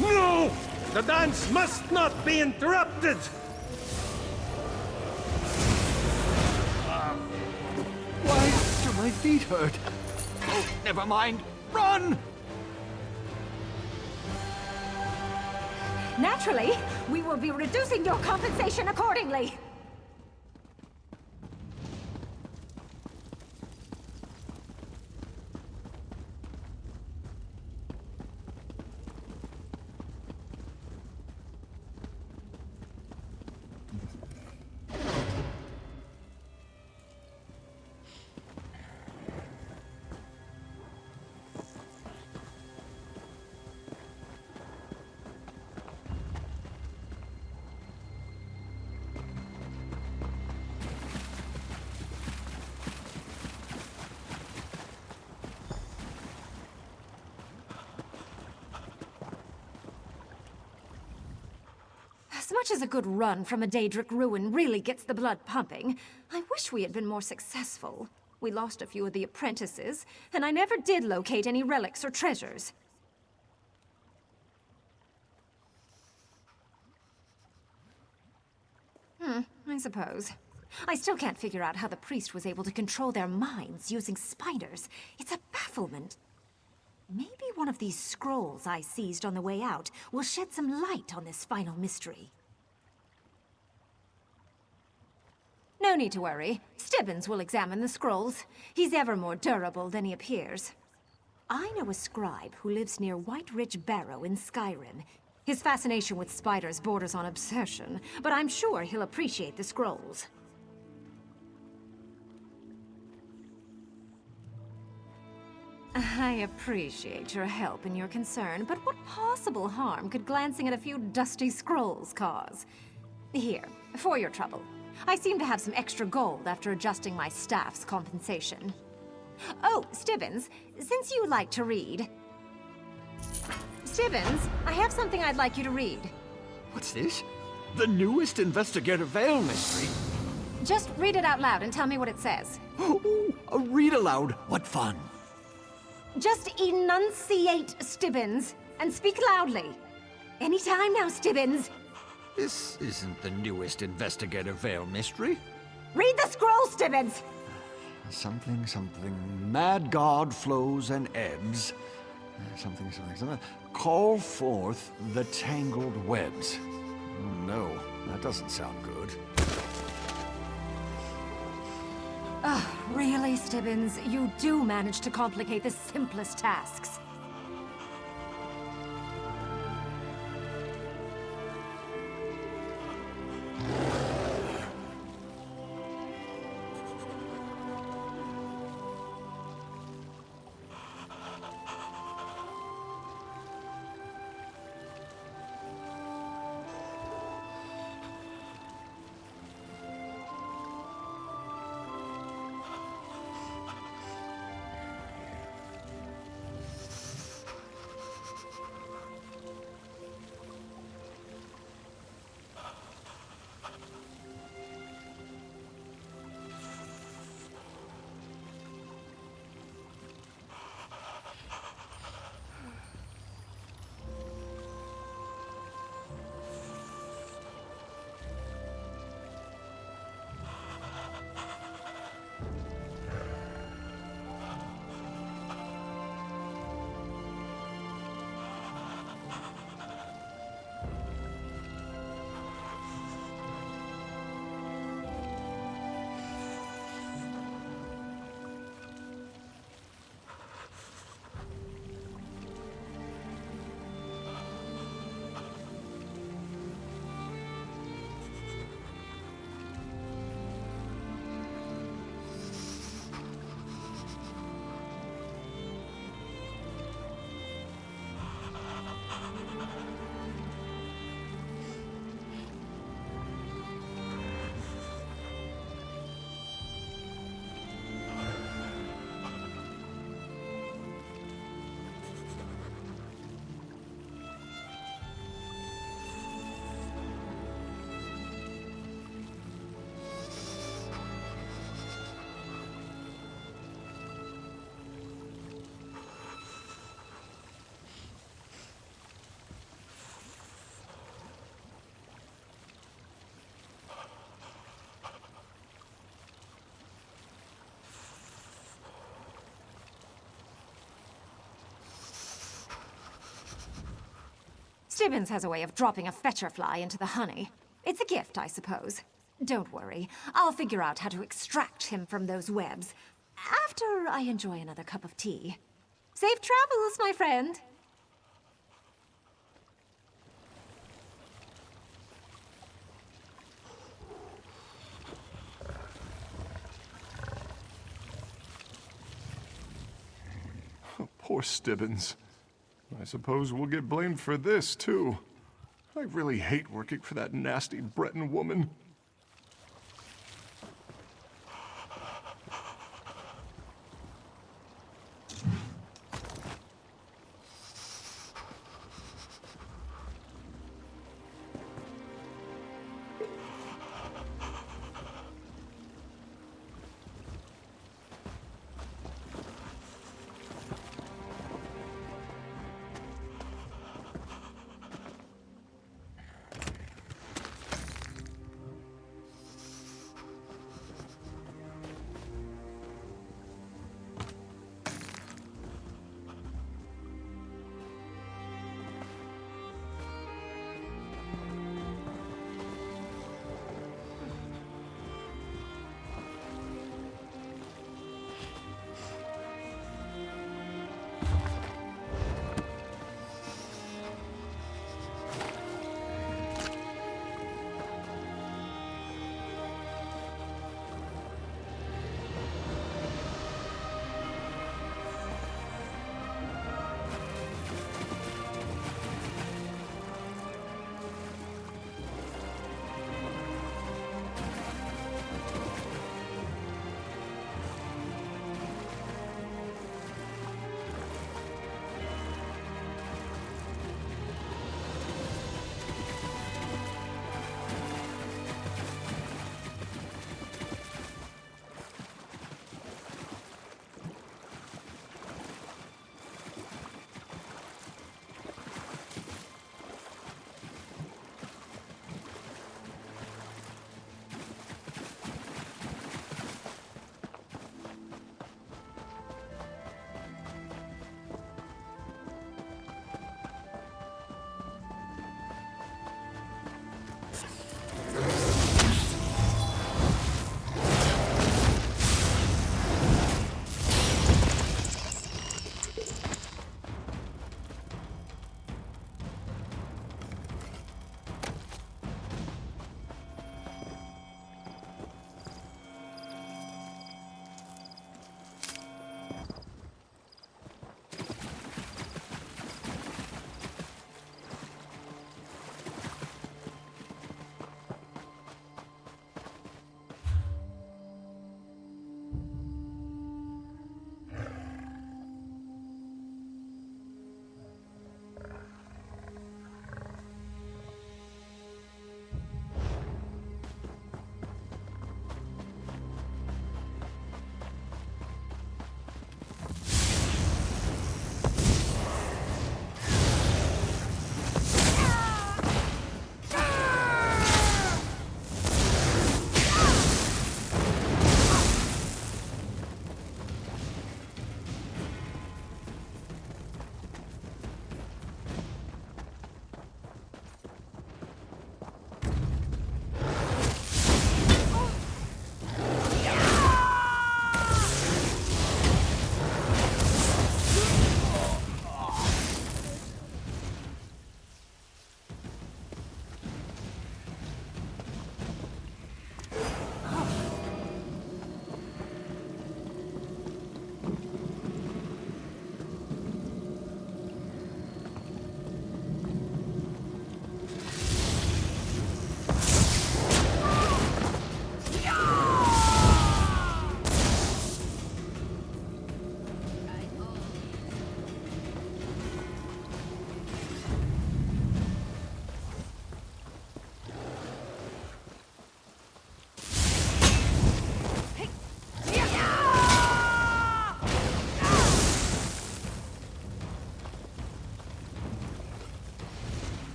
No! The dance must not be interrupted! Why do my feet hurt? Oh, never mind. Run! Naturally, we will be reducing your compensation accordingly. As much as a good run from a Daedric ruin really gets the blood pumping, I wish we had been more successful. We lost a few of the apprentices, and I never did locate any relics or treasures. I suppose. I still can't figure out how the priest was able to control their minds using spiders. It's a bafflement. Maybe one of these scrolls I seized on the way out will shed some light on this final mystery. No need to worry. Stibbins will examine the scrolls. He's ever more durable than he appears. I know a scribe who lives near White Ridge Barrow in Skyrim. His fascination with spiders borders on obsession, but I'm sure he'll appreciate the scrolls. I appreciate your help and your concern, but what possible harm could glancing at a few dusty scrolls cause? Here, for your trouble. I seem to have some extra gold after adjusting my staff's compensation. Oh, Stibbins, since you like to read... Stibbins, I have something I'd like you to read. What's this? The newest Investigator Vale mystery? Just read it out loud and tell me what it says. Ooh, a read aloud. What fun. Just enunciate, Stibbins, and speak loudly. Any time now, Stibbins. This isn't the newest Investigator Vale mystery. Read the scroll, Stibbins! Something, something. Mad God flows and ebbs. Something, something, something. Call forth the tangled webs. Oh, no, that doesn't sound good. Really, Stibbins? You do manage to complicate the simplest tasks. Stibbins has a way of dropping a fetcher fly into the honey. It's a gift, I suppose. Don't worry. I'll figure out how to extract him from those webs after I enjoy another cup of tea. Safe travels, my friend. Poor Stibbins. I suppose we'll get blamed for this, too. I really hate working for that nasty Breton woman.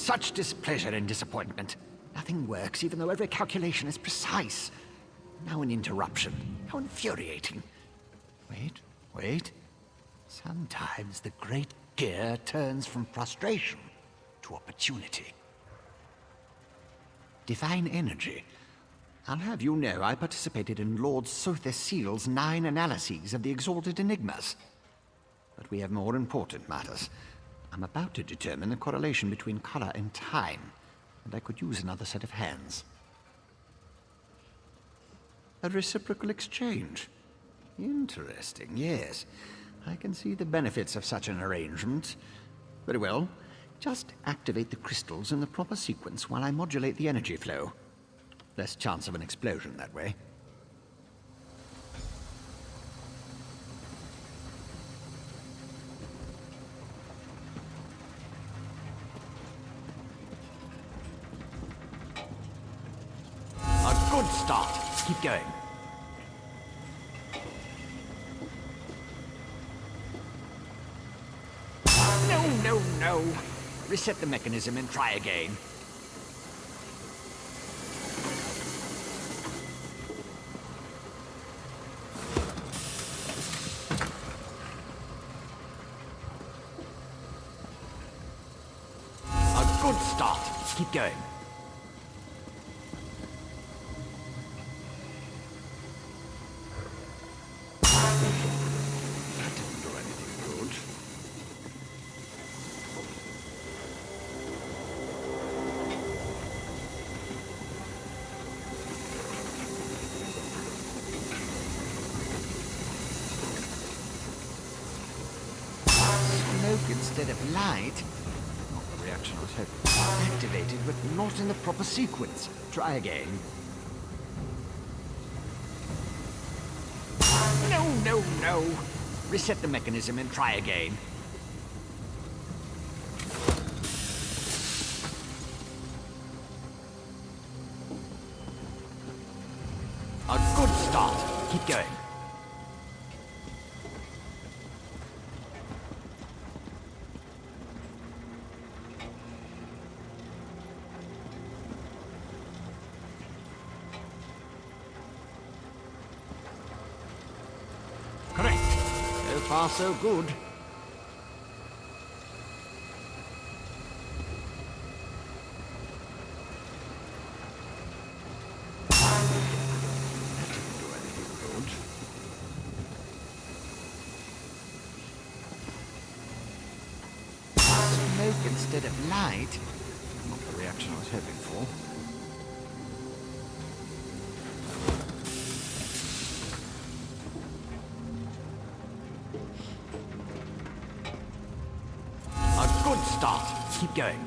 such displeasure and disappointment. Nothing works, even though every calculation is precise. Now an interruption. How infuriating. Wait. Sometimes the great gear turns from frustration to opportunity. Divine energy. I'll have you know I participated in Lord Sother Seal's 9 analyses of the Exalted Enigmas. But we have more important matters. I'm about to determine the correlation between color and time, and I could use another set of hands. A reciprocal exchange. Interesting, yes. I can see the benefits of such an arrangement. Very well. Just activate the crystals in the proper sequence while I modulate the energy flow. Less chance of an explosion that way. A good start. Keep going. No. Reset the mechanism and try again. A good start. Keep going. That didn't do anything good. Instead of light. Not the reaction I was hoping. Activated, but not in the proper sequence. Try again. No. Reset the mechanism and try again. A good start. Keep going. So far, so good. That didn't do anything good. Smoke instead of light. Not the reaction I was hoping for. Good start. Keep going.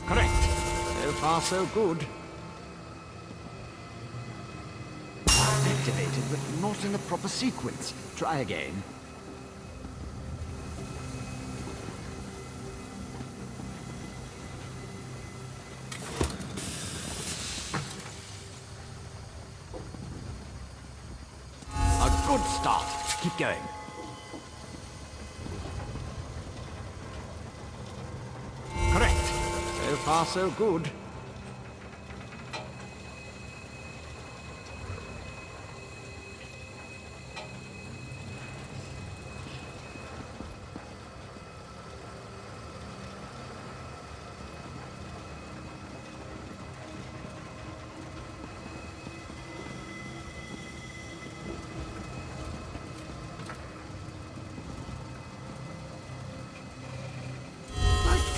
Correct. So far, so good. Activated, but not in the proper sequence. Try again. A good start. Keep going. Correct. So far, so good.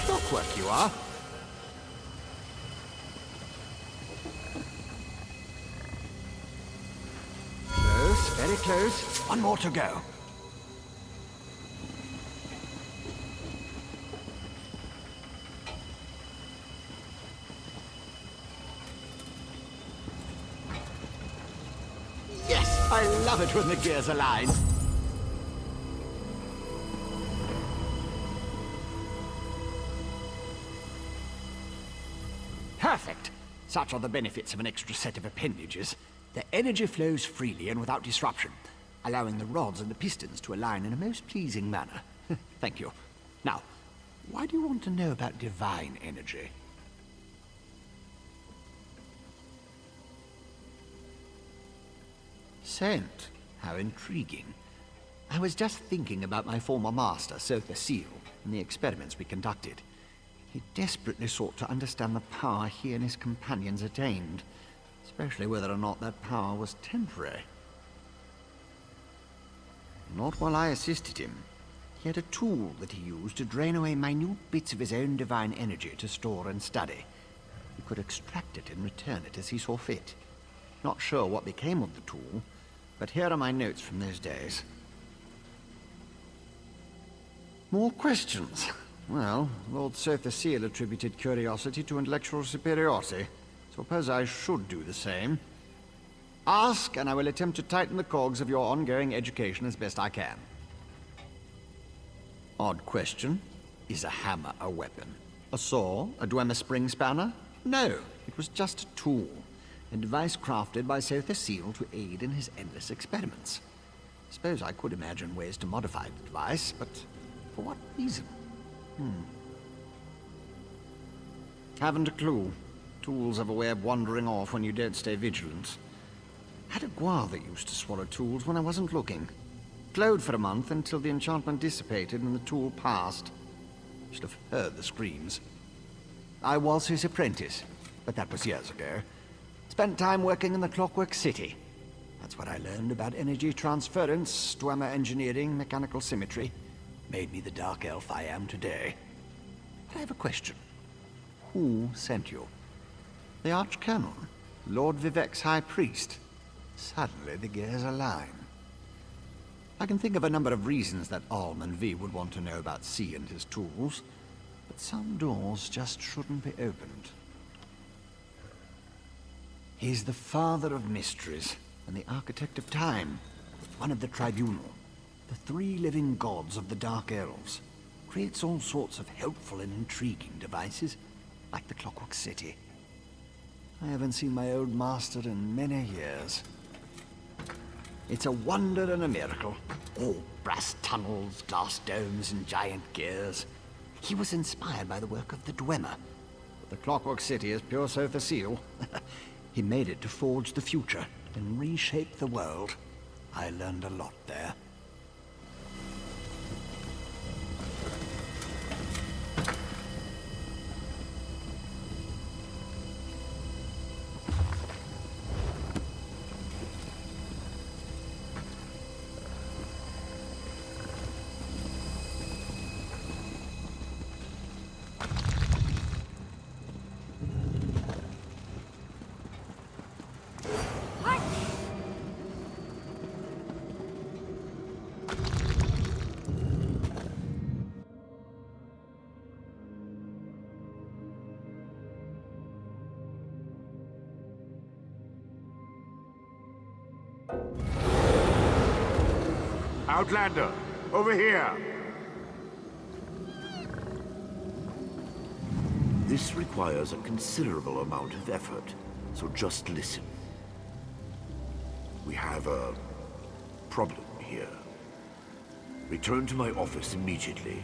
Clockwork you are. Close, very close. One more to go. Yes, I love it when the gears align. Perfect. Such are the benefits of an extra set of appendages. The energy flows freely and without disruption. allowing the rods and the pistons to align in a most pleasing manner. Thank you. Now, why do you want to know about divine energy? Scent. How intriguing. I was just thinking about my former master, Sotha Seal, and the experiments we conducted. He desperately sought to understand the power he and his companions attained, especially whether or not that power was temporary. Not while I assisted him. He had a tool that he used to drain away minute bits of his own divine energy to store and study. He could extract it and return it as he saw fit. Not sure what became of the tool, but here are my notes from those days. More questions? Well, Lord Sotha Seal attributed curiosity to intellectual superiority. Suppose I should do the same. Ask, and I will attempt to tighten the cogs of your ongoing education as best I can. Odd question. Is a hammer a weapon? A saw? A Dwemer spring spanner? No, it was just a tool. A device crafted by Sotha Seal to aid in his endless experiments. Suppose I could imagine ways to modify the device, but for what reason? Haven't a clue. Tools have a way of wandering off when you don't stay vigilant. Had a guar that used to swallow tools when I wasn't looking. Glowed for a month until the enchantment dissipated and the tool passed. Should have heard the screams. I was his apprentice, but that was years ago. Spent time working in the Clockwork City. That's what I learned about energy transference, Dwemer engineering, mechanical symmetry. Made me the dark elf I am today. But I have a question. Who sent you? The Archcanon? Lord Vivek's High Priest? Suddenly the gears align. I can think of a number of reasons that Alm and V would want to know about C and his tools, but some doors just shouldn't be opened. He's the father of mysteries and the architect of time, one of the Tribunal, the three living gods of the Dark Elves. Creates all sorts of helpful and intriguing devices, like the Clockwork City. I haven't seen my old master in many years. It's a wonder and a miracle. All brass tunnels, glass domes, and giant gears. He was inspired by the work of the Dwemer. But the Clockwork City is pure Sotha Seal. He made it to forge the future and reshape the world. I learned a lot there. Outlander, over here! This requires a considerable amount of effort, so just listen. We have a problem here. Return to my office immediately.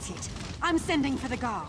Forget it. I'm sending for the guard.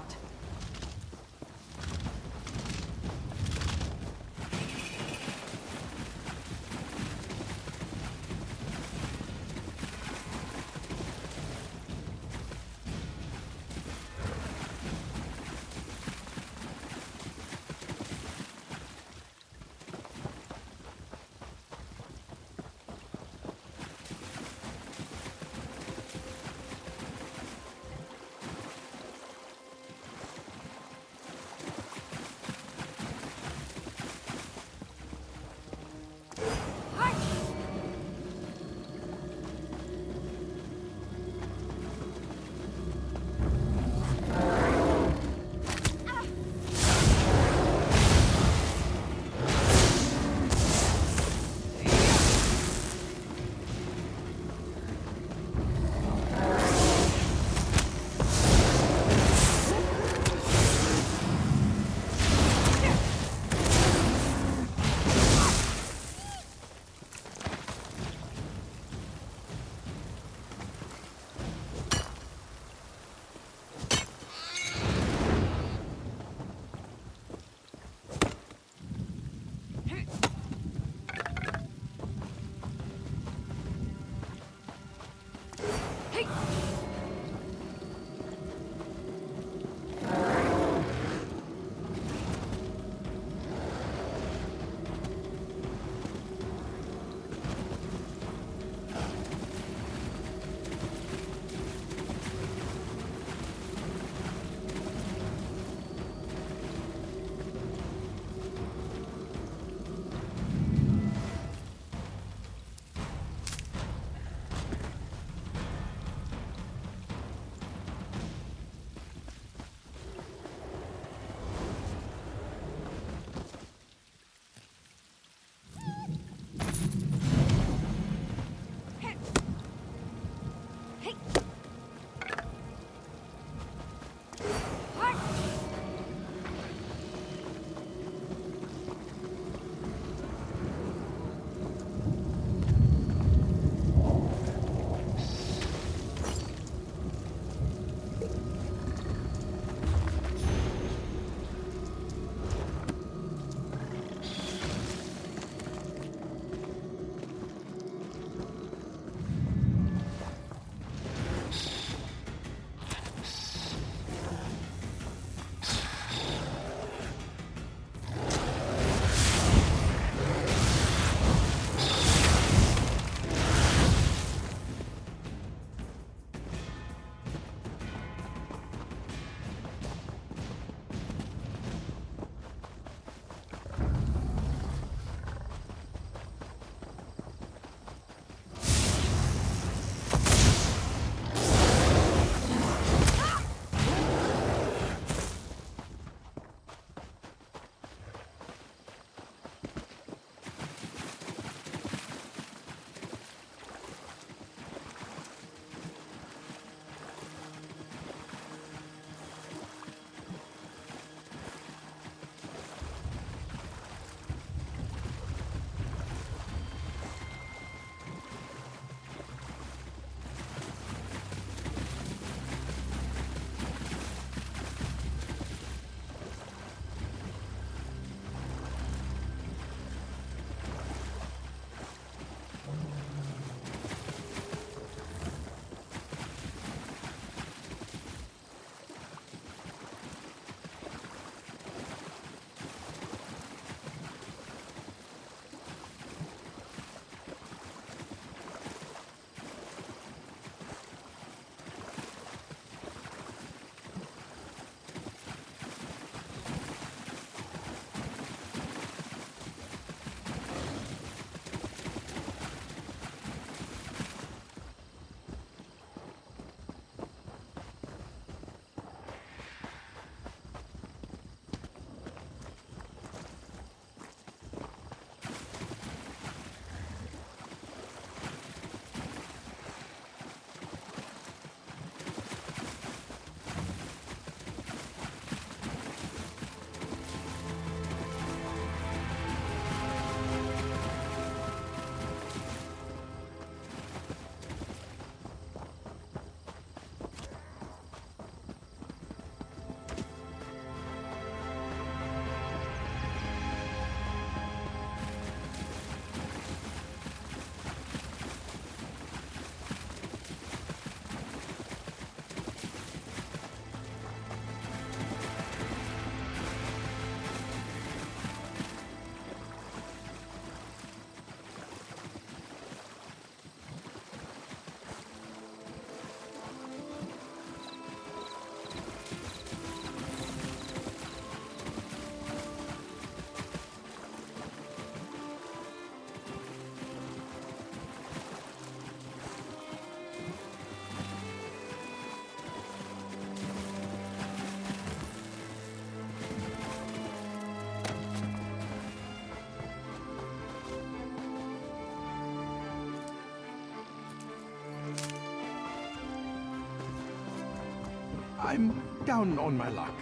I'm down on my luck.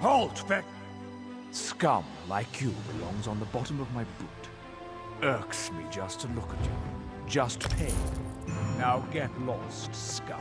Halt, Beck! Scum like you belongs on the bottom of my boot. Irks me just to look at you. Just pain. Now get lost, scum.